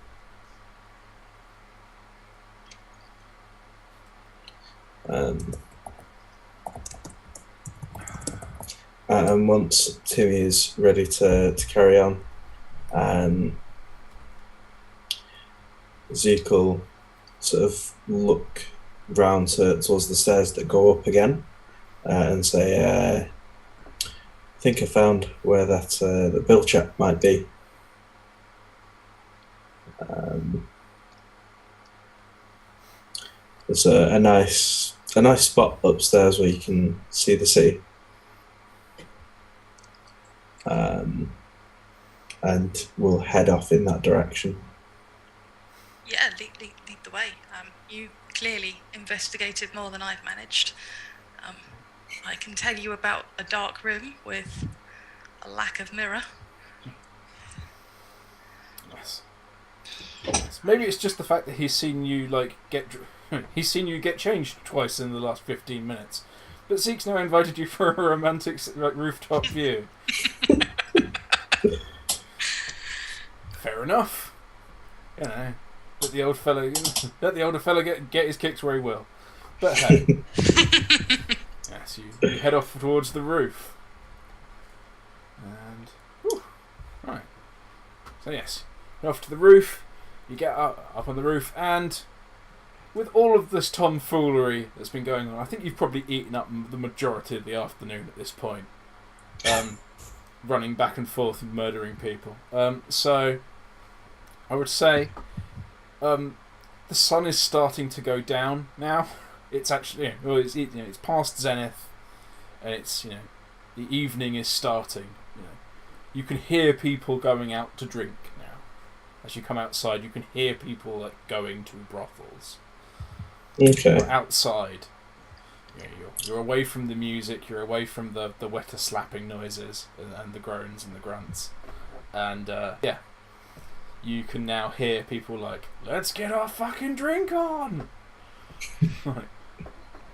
And once Timi is ready to carry on, Zeke will sort of look round towards the stairs that go up again and say, I think I found where that the bill chap might be. There's a nice spot upstairs where you can see the city. And we'll head off in that direction. Yeah, lead the way. You clearly investigated more than I've managed. I can tell you about a dark room with a lack of mirror. Yes. Maybe it's just the fact that he's seen you get changed twice in the last 15 minutes. But Zeke's now invited you for a romantic rooftop view. Fair enough. You know, let the older fella get his kicks where he will. But hey, yes, you head off towards the roof, and right. So yes, you're off to the roof. You get up on the roof, and with all of this tomfoolery that's been going on, I think you've probably eaten up the majority of the afternoon at this point. Running back and forth and murdering people. So I would say the sun is starting to go down now. It's actually it's past zenith, and it's the evening is starting. You can hear people going out to drink now. As you come outside, you can hear people going to brothels. Okay. You're outside. You're away from the music. You're away from the wetter slapping noises and the groans and the grunts. And you can now hear people like, "Let's get our fucking drink on." Like,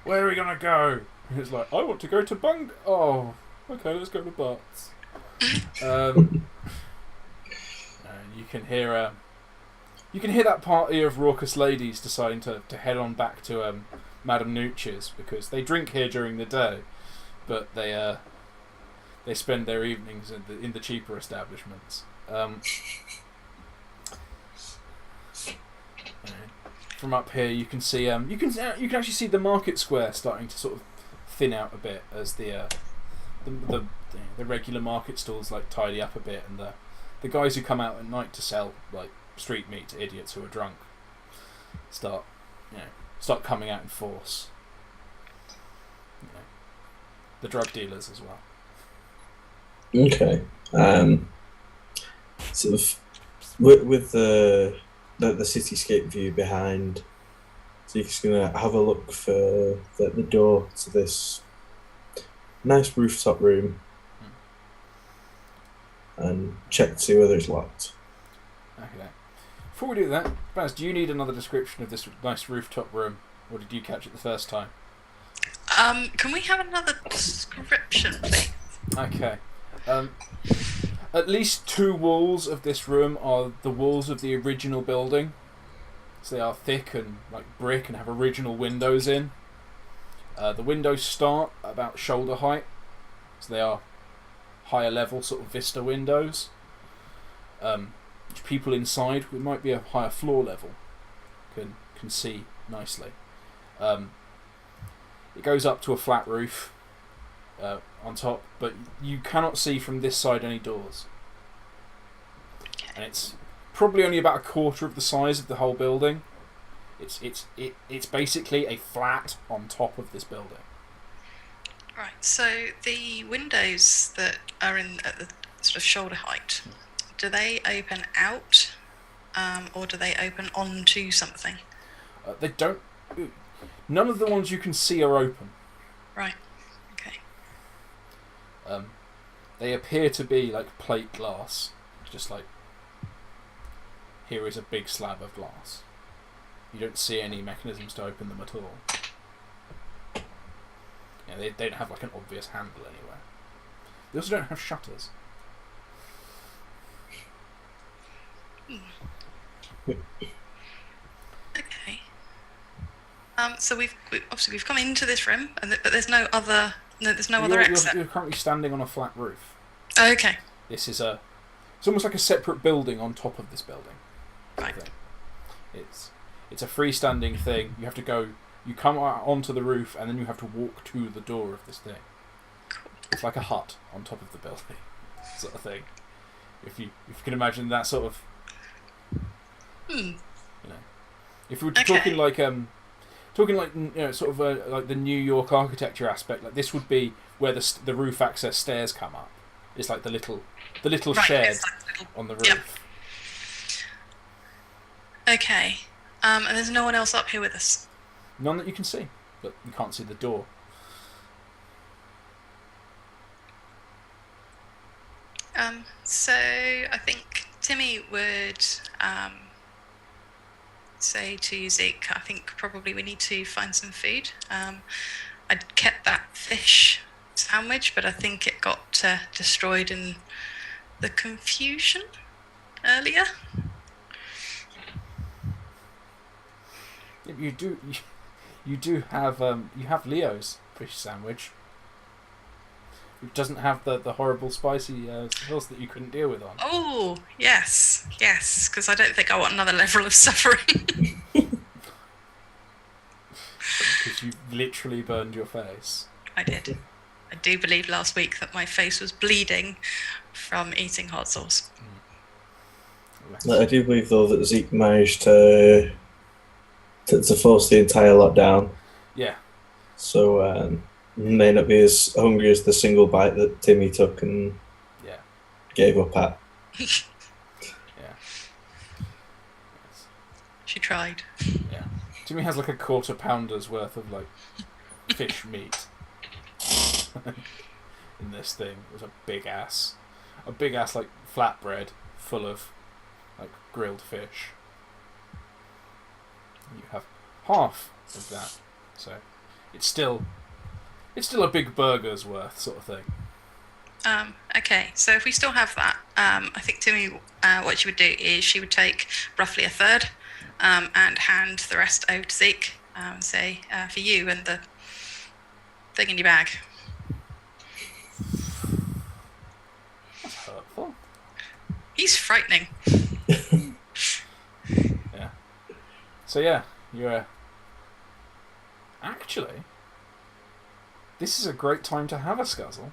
where are we gonna go? And it's like, I want to go to Bung. Oh, okay, let's go to Bart's. And you can hear that party of raucous ladies deciding to head on back to Madame Nooch's, because they drink here during the day, but they spend their evenings in the cheaper establishments. From up here, you can see you can actually see the market square starting to sort of thin out a bit as the regular market stalls tidy up a bit, and the guys who come out at night to sell street meat to idiots who are drunk start coming out in force. The drug dealers as well. Okay. Sort of with the cityscape view behind, so you're just gonna have a look for the door to this nice rooftop room and check to see whether it's locked. Okay. Before we do that, Baz, do you need another description of this nice rooftop room, or did you catch it the first time? Can we have another description, please? Okay. At least 2 walls of this room are the walls of the original building. So they are thick and brick and have original windows in. The windows start about shoulder height, so they are higher level sort of vista windows. Which people inside, it might be a higher floor level, can see nicely. It goes up to a flat roof on top, but you cannot see from this side any doors. And it's probably only about a quarter of the size of the whole building. It's basically a flat on top of this building. Right. So the windows that are at the sort of shoulder height, do they open out, or do they open onto something? They don't. None of the ones you can see are open. Right. Okay. They appear to be plate glass, just here is a big slab of glass. You don't see any mechanisms to open them at all. They don't have an obvious handle anywhere. They also don't have shutters. Okay. So we've come into this room, but there's no other exit. You're currently standing on a flat roof. Okay. This is it's almost like a separate building on top of this building. Right. It's a freestanding thing. You have to go. You come onto the roof, and then you have to walk to the door of this thing. Cool. It's like a hut on top of the building, sort of thing. If you can imagine that sort of. If we were talking sort of like the New York architecture aspect, this would be where the roof access stairs come up. It's like the little right, shed on the roof. Yep. Okay. And there's no one else up here with us? None that you can see, but you can't see the door. So I think Timi would say to Zeke, I think probably we need to find some food. I'd kept that fish sandwich, but I think it got destroyed in the confusion earlier. You do have Leo's fish sandwich. It doesn't have the horrible spicy sauce that you couldn't deal with on. Oh, yes, because I don't think I want another level of suffering. Because you literally burned your face. I did. I do believe last week that my face was bleeding from eating hot sauce. I do believe, though, that Zeke managed to force the entire lot down. Yeah. So may not be as hungry as the single bite that Timi took and gave up at. Yeah. She tried. Yeah. Timi has like a quarter pounder's worth of like fish meat in this thing. It was a big ass like flatbread full of like grilled fish. You have half of that, so it's still a big burger's worth sort of thing. Okay, so if we still have that, I think Timi, what she would do is she would take roughly a third and hand the rest over to Zeke and say, for you and the thing in your bag. That's hurtful. He's frightening. Yeah. So yeah, you're... Actually, this is a great time to have a scuzzle.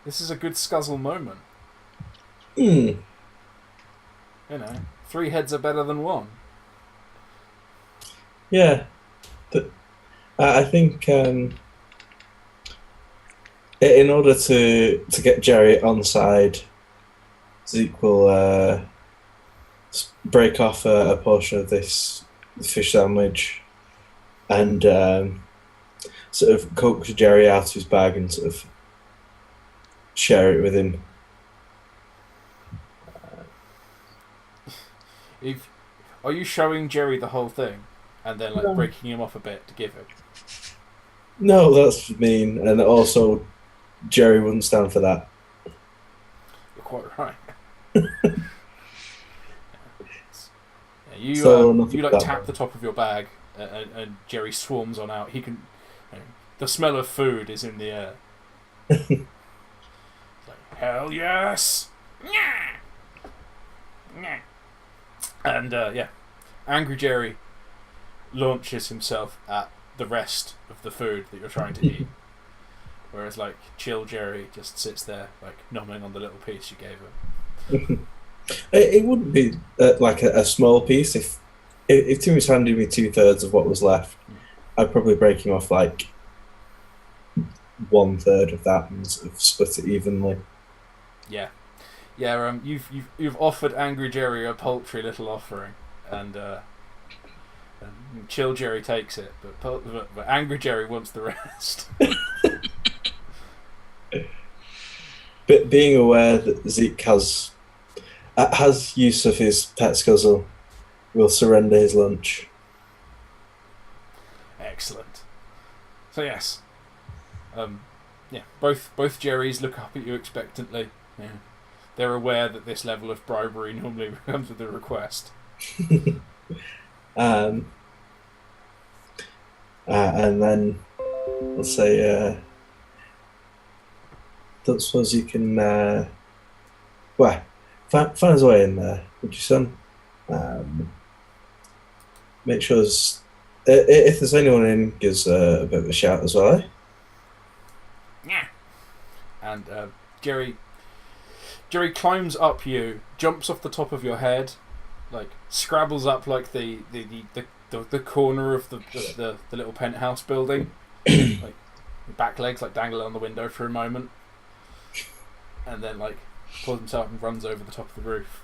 This is a good scuzzle moment. Mm. You know, 3 heads are better than 1. Yeah. I think in order to get Jerry on side, Zeke will break off a portion of this fish sandwich and sort of coax Jerry out of his bag and sort of share it with him. Are you showing Jerry the whole thing and then like breaking him off a bit to give him? No, that's mean, and also Jerry wouldn't stand for that. You're quite right. You like tap the top of your bag and Jerry swarms on out. He can. The smell of food is in the air. It's like, hell yes! And Angry Jerry launches himself at the rest of the food that you're trying to eat, whereas like Chill Jerry just sits there like nomming on the little piece you gave him. It wouldn't be like a small piece. If Tim was handing me 2/3 of what was left, I'd probably break him off like 1/3 of that and sort of split it evenly. Yeah. You've offered Angry Jerry a paltry little offering, and Chill Jerry takes it, but Angry Jerry wants the rest. But being aware that Zeke has use of his pet scuzzle, will surrender his lunch. Excellent. So yes, both Jerrys look up at you expectantly. Yeah. They're aware that this level of bribery normally comes with a request. And then let's say, don't suppose you can find his way in there, would you, son? Make sure if there's anyone in, gives a bit of a shout as well, eh? Yeah. And Jerry climbs up you, jumps off the top of your head, like scrabbles up like the corner of the little penthouse building, like back legs like dangle on the window for a moment, and then like pulls himself and runs over the top of the roof.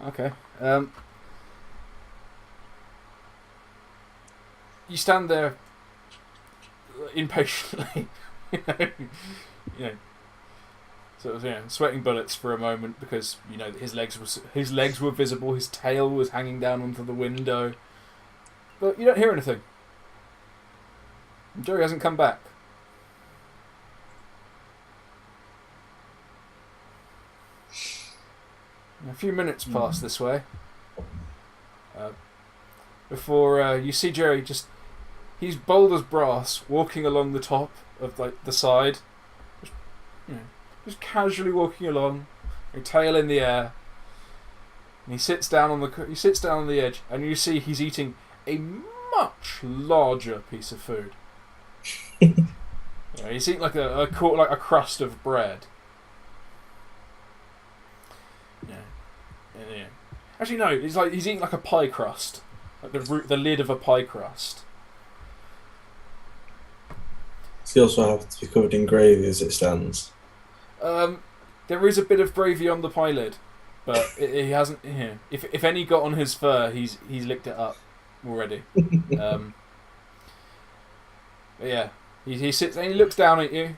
Okay. You stand there impatiently. you know, sort of sweating bullets for a moment because his legs were visible, his tail was hanging down onto the window, but you don't hear anything. Jerry hasn't come back. A few minutes pass this way before you see Jerry he's bold as brass, walking along the top of the side, just casually walking along, a tail in the air, and he sits down on the edge, and you see he's eating a much larger piece of food. He's eating like a crust of bread. Yeah. Actually, no. He's eating like a pie crust, like the lid of a pie crust. He also have to be covered in gravy as it stands. There is a bit of gravy on the pie lid, but he hasn't. If any got on his fur, he's licked it up already. But yeah, he sits and he looks down at you,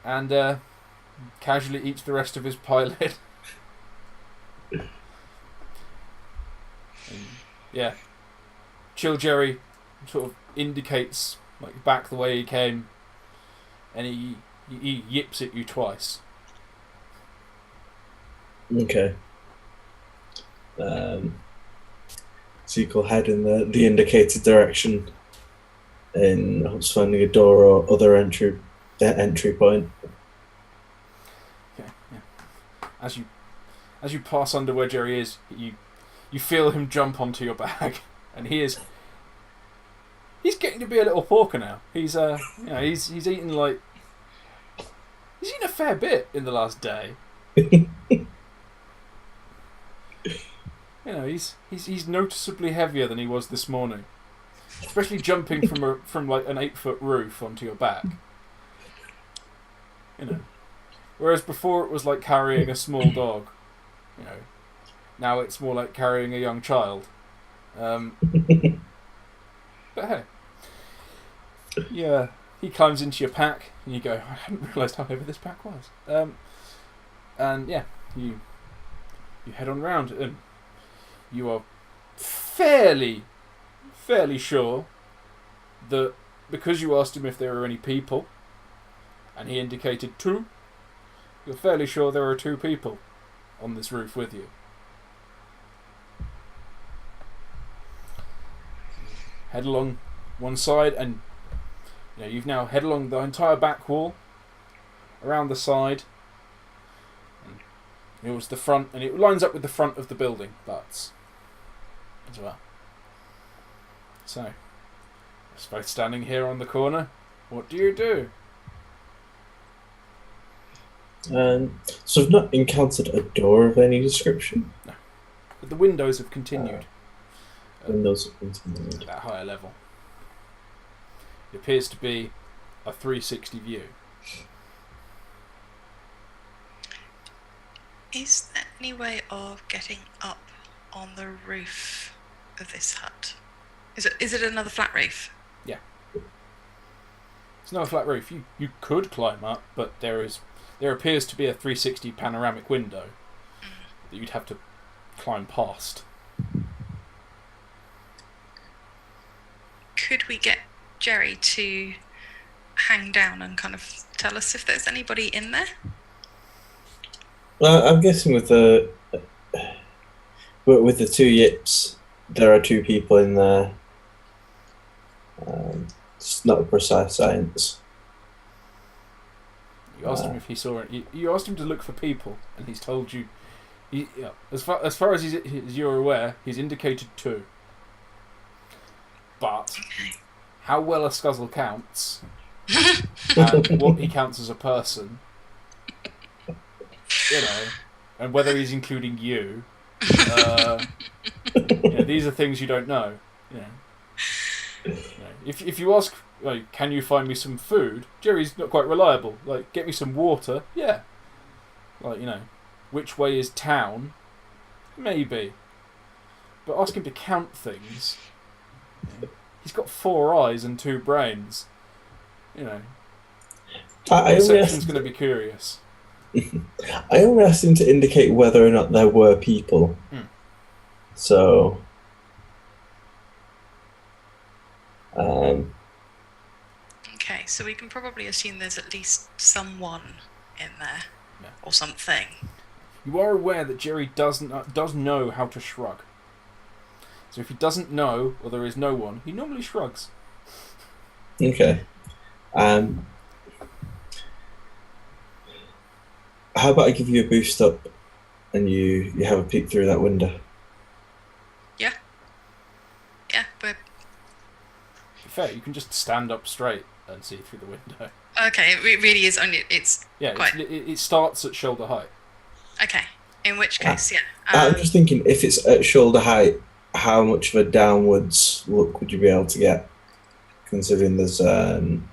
and casually eats the rest of his pie lid. Yeah, Chill Jerry sort of indicates back the way he came, and he yips at you twice. Okay. Zeke will head in the indicated direction, in hopes of finding a door or other entry point. Okay. Yeah. As you pass under where Jerry is, you feel him jump onto your back, and he's getting to be a little porker now. He's he's eaten a fair bit in the last day. He's noticeably heavier than he was this morning, especially jumping from an 8-foot roof onto your back. Whereas before it was like carrying a small dog. Now it's more like carrying a young child. But hey. Yeah, he climbs into your pack, and you go, I hadn't realised how heavy this pack was. And yeah, you head on round, and you are fairly sure that because you asked him if there were any people, and he indicated 2, you're fairly sure there are 2 people on this roof with you. Head along one side, and you've now head along the entire back wall, around the side, and it was the front, and it lines up with the front of the building, but as well. So, it's both standing here on the corner. What do you do? So I've not encountered a door of any description. No, but the windows have continued. Windows have continued at that higher level. It appears to be a 360 view. Is there any way of getting up on the roof of this hut? Is it another flat roof? Yeah. It's not a flat roof. You could climb up, but there appears to be a 360 panoramic window that you'd have to climb past. Could we get Jerry to hang down and kind of tell us if there's anybody in there? Well, I'm guessing with the 2 yips, there are 2 people in there. It's not a precise science. You asked him if he saw it. You asked him to look for people, and he's told you. As far as you're aware, he's indicated 2. But how well a scuzzle counts, and what he counts as a person, and whether he's including you, these are things you don't know. If you ask, can you find me some food? Jerry's not quite reliable. Get me some water. Yeah. Which way is town? Maybe. But ask him to count things. He's got 4 eyes and 2 brains. You know, I perception's going to be curious. I only asked him to indicate whether or not there were people. So, okay, so we can probably assume there's at least someone in there, or something. You are aware that Jerry does know how to shrug. So if he doesn't know, or there is no one, he normally shrugs. Okay. How about I give you a boost up, and you have a peek through that window? Yeah, but... Fair, you can just stand up straight and see through the window. Okay, it really is only... It's quite... it starts at shoulder height. Okay, in which case, I'm just thinking, if it's at shoulder height, how much of a downwards look would you be able to get? Considering there's it's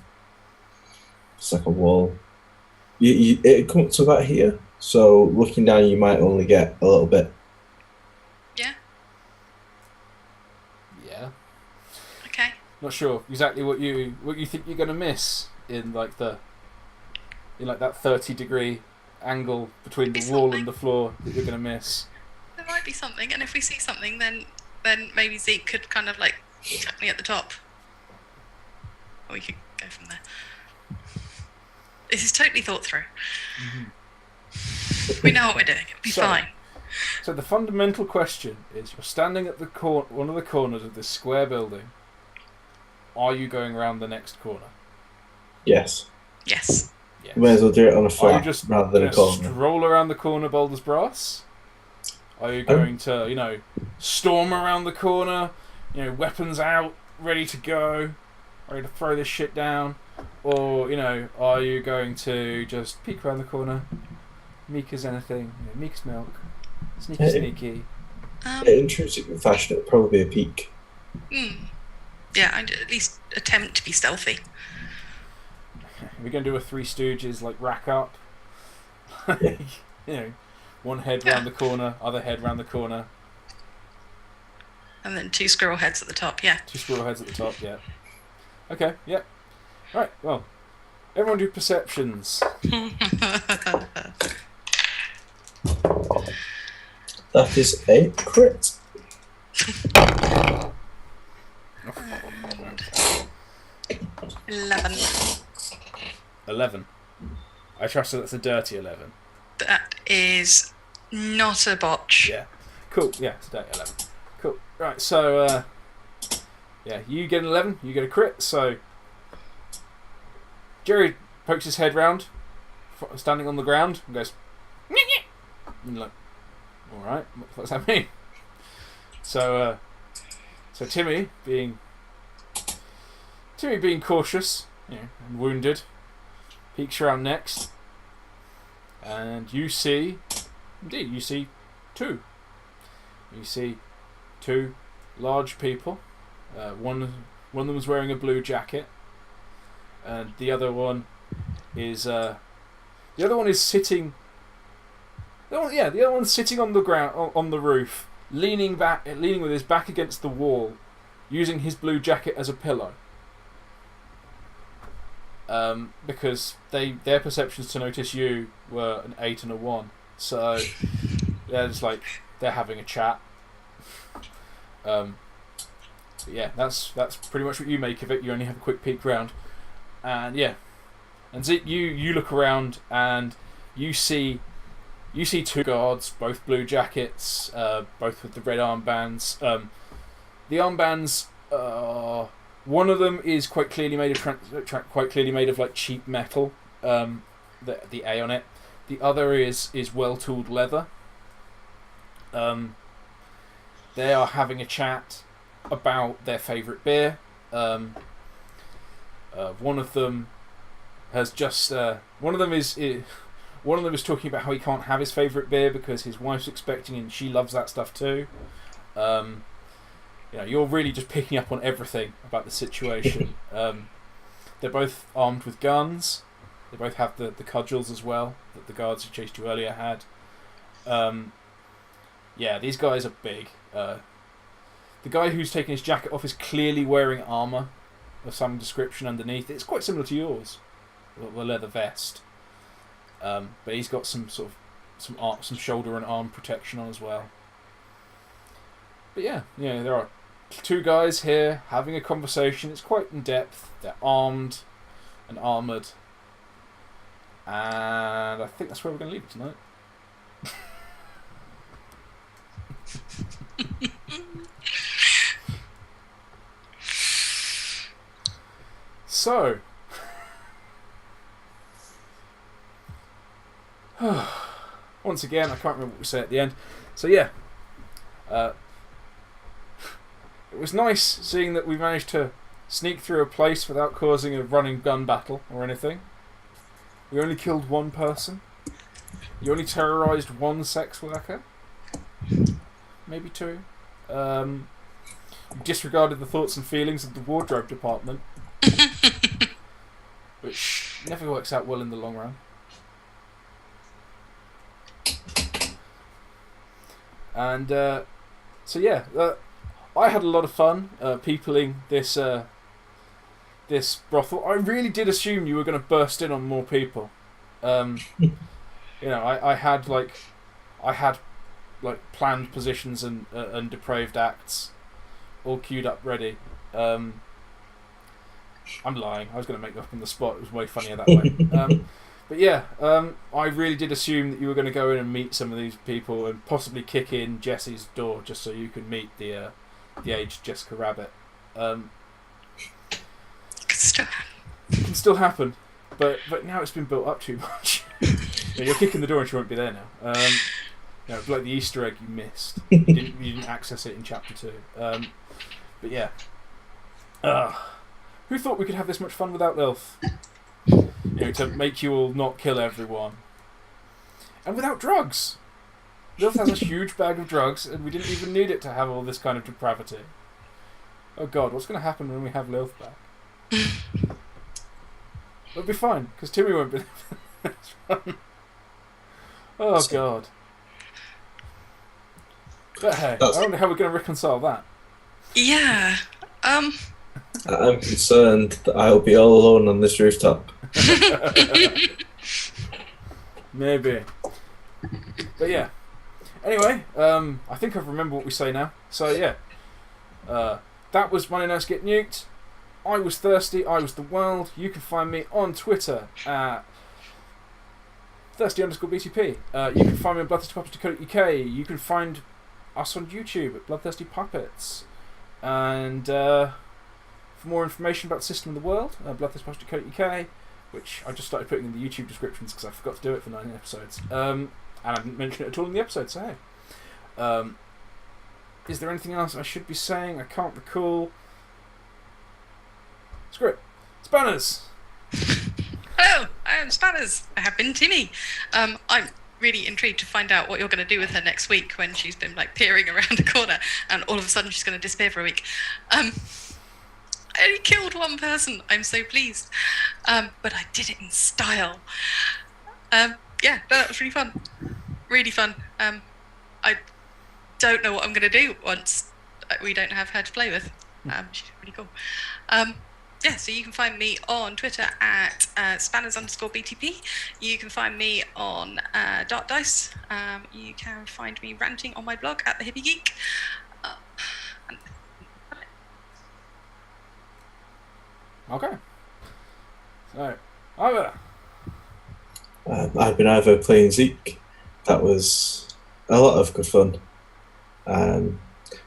like a wall. It come up to about here, so looking down you might only get a little bit. Yeah. Okay. Not sure exactly what you think you're gonna miss in like that 30-degree angle between the wall and the floor that you're gonna miss. There might be something, and if we see something, then maybe Zeke could kind of like tap me at the top, or we could go from there. This is totally thought through. We know what we're doing. It'll be fine. So the fundamental question is: you're standing at one of the corners of this square building. Are you going around the next corner? Yes. Yes. You may as well do it on a flat just rather than a corner. Stroll around the corner, bold as brass? Are you going to, storm around the corner, weapons out, ready to go, ready to throw this shit down? Or, are you going to just peek around the corner, meek as anything, meek as milk, sneaky? In intrusive fashion, it'd probably be a peek. Yeah, I'd at least attempt to be stealthy. We're going to do a Three Stooges, rack up. One head round the corner, other head round the corner. And then 2 squirrel heads at the top, yeah. 2 squirrel heads at the top, yeah. Okay, yeah. Right, well, everyone do perceptions. That is a crit. 11. I trust that's a dirty 11. That is not a botch. Yeah. Cool, yeah, it's a dirty 11. Cool. Right, so, you get an 11, you get a crit, so... Jerry pokes his head round, standing on the ground, and goes... And you're like, alright, what does that mean? So Timi being cautious, and wounded, peeks around next, and you see 2. You see 2 large people. One of them is wearing a blue jacket, and the other one is sitting. The other one's sitting on the ground on the roof, leaning with his back against the wall, using his blue jacket as a pillow. Because their perceptions to notice you were an 8 and a 1, so they're just they're having a chat. That's pretty much what you make of it. You only have a quick peek round, and Zeke, you look around and you see 2 guards, both blue jackets, both with the red armbands. The armbands, one of them is quite clearly made of cheap metal, the A on it. The other is well-tooled leather. They are having a chat about their favourite beer. One of them has just one of them is talking about how he can't have his favourite beer because his wife's expecting and she loves that stuff too. You're really just picking up on everything about the situation. They're both armed with guns. They both have the cudgels as well that the guards who chased you earlier had. These guys are big. The guy who's taking his jacket off is clearly wearing armour of some description underneath. It's quite similar to yours, the leather vest. But he's got some sort of some shoulder and arm protection on as well. But yeah, there are two guys here having a conversation. It's quite in depth. They're armed and armoured, and I think that's where we're going to leave it tonight. So, once again, I can't remember what we say at the end. So yeah, it was nice seeing that we managed to sneak through a place without causing a running gun battle or anything. We only killed one person. You only terrorised one sex worker. Maybe two. You disregarded the thoughts and feelings of the wardrobe department. Which never works out well in the long run. And so yeah, I had a lot of fun peopling this this brothel. I really did assume you were going to burst in on more people. I had planned positions and depraved acts all queued up ready. I'm lying. I was going to make them up on the spot. It was way funnier that way. But yeah, I really did assume that you were going to go in and meet some of these people and possibly kick in Jesse's door just so you could meet the aged Jessica Rabbit. It can still happen, but now it's been built up too much. You're kicking the door and she won't be there now. Like the Easter egg you missed. You didn't access it in chapter 2. But yeah. Who thought we could have this much fun without Lilth? To make you all not kill everyone. And without drugs. Lilth has a huge bag of drugs and we didn't even need it to have all this kind of depravity. Oh god, what's going to happen when we have Lilth back? It'll be fine, because Timi won't be there. Oh god. But hey, I wonder how we're going to reconcile that. Yeah. I'm concerned that I'll be all alone on this rooftop. Maybe. But yeah. Anyway, I think I've remembered what we say now. So yeah. That was Monday Nights Get Nuked. I was thirsty, I was the world. You can find me on Twitter at thirsty_BTP. You can find me on bloodthirstypuppets.co.uk. You can find us on YouTube at Bloodthirsty Puppets. And for more information about the system of the world, bloodthirstypuppets.co.uk, which I just started putting in the YouTube descriptions because I forgot to do it for 9 episodes. And I didn't mention it at all in the episode, so hey. Is there anything else I should be saying? I can't recall. Screw it. Spanners! Hello, I am Spanners. I have been Timi. I'm really intrigued to find out what you're going to do with her next week when she's been peering around a corner and all of a sudden she's going to disappear for a week. I only killed one person. I'm so pleased. But I did it in style. Yeah, that was really fun. Really fun. I don't know what I'm going to do once we don't have her to play with. She's really cool. Yeah, so you can find me on Twitter at spanners_BTP. You can find me on Dark Dice. You can find me ranting on my blog at The Hippie Geek. Okay. So, Ivor. I've been over playing Zeke. That was a lot of good fun.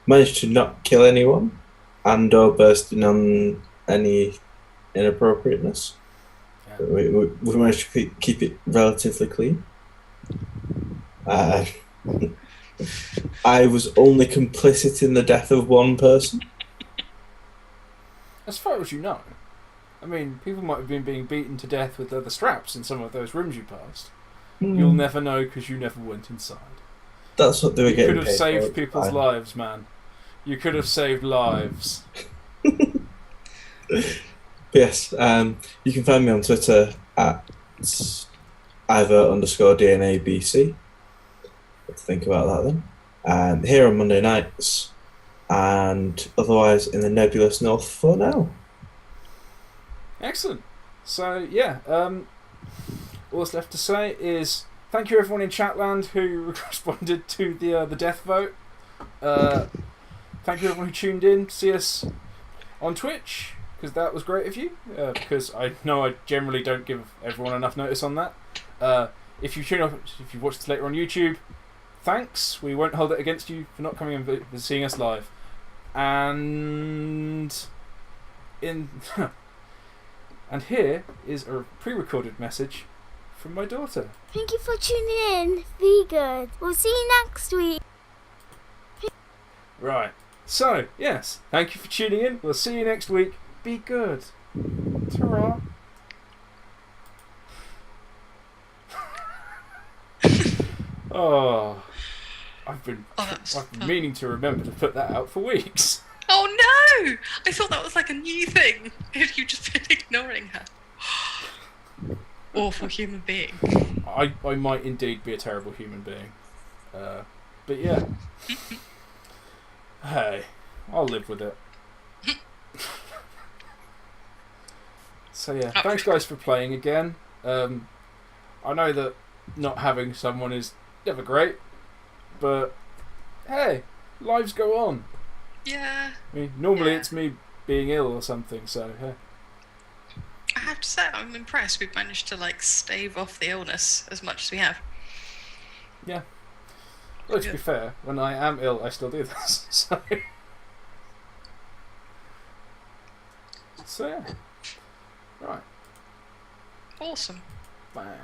Managed to not kill anyone and or burst in on any inappropriateness. Yeah. We managed to keep it relatively clean. I was only complicit in the death of one person. As far as you know. I mean, people might have been being beaten to death with leather straps in some of those rooms you passed. You'll never know because you never went inside. That's what they were getting paid. You could have saved people's lives, man. You could have saved lives. Yes, you can find me on Twitter at Ivor_DNABC. What to think about that then? Here on Monday nights, and otherwise in the nebulous north for now. Excellent. So yeah, all that's left to say is thank you everyone in Chatland who responded to the death vote. Thank you everyone who tuned in to see us on Twitch, because that was great of you. Because I know I generally don't give everyone enough notice on that. If you watch this later on YouTube, thanks. We won't hold it against you for not coming and seeing us live. And and here is a pre-recorded message from my daughter. Thank you for tuning in. Be good. We'll see you next week. Right. So, yes, thank you for tuning in. We'll see you next week. Be good. Ta-ra. Oh, I've been meaning to remember to put that out for weeks. Oh no! I thought that was like a new thing. If you just been ignoring her. Awful human being. I might indeed be a terrible human being. But yeah. Hey, I'll live with it. So yeah, thanks guys for playing again. I know that not having someone is never great, but hey, lives go on. Yeah. I mean, normally it's me being ill or something, so hey. I have to say, I'm impressed we've managed to stave off the illness as much as we have. Yeah. Well, to be fair, when I am ill, I still do this. So yeah. Right. Awesome. Bang.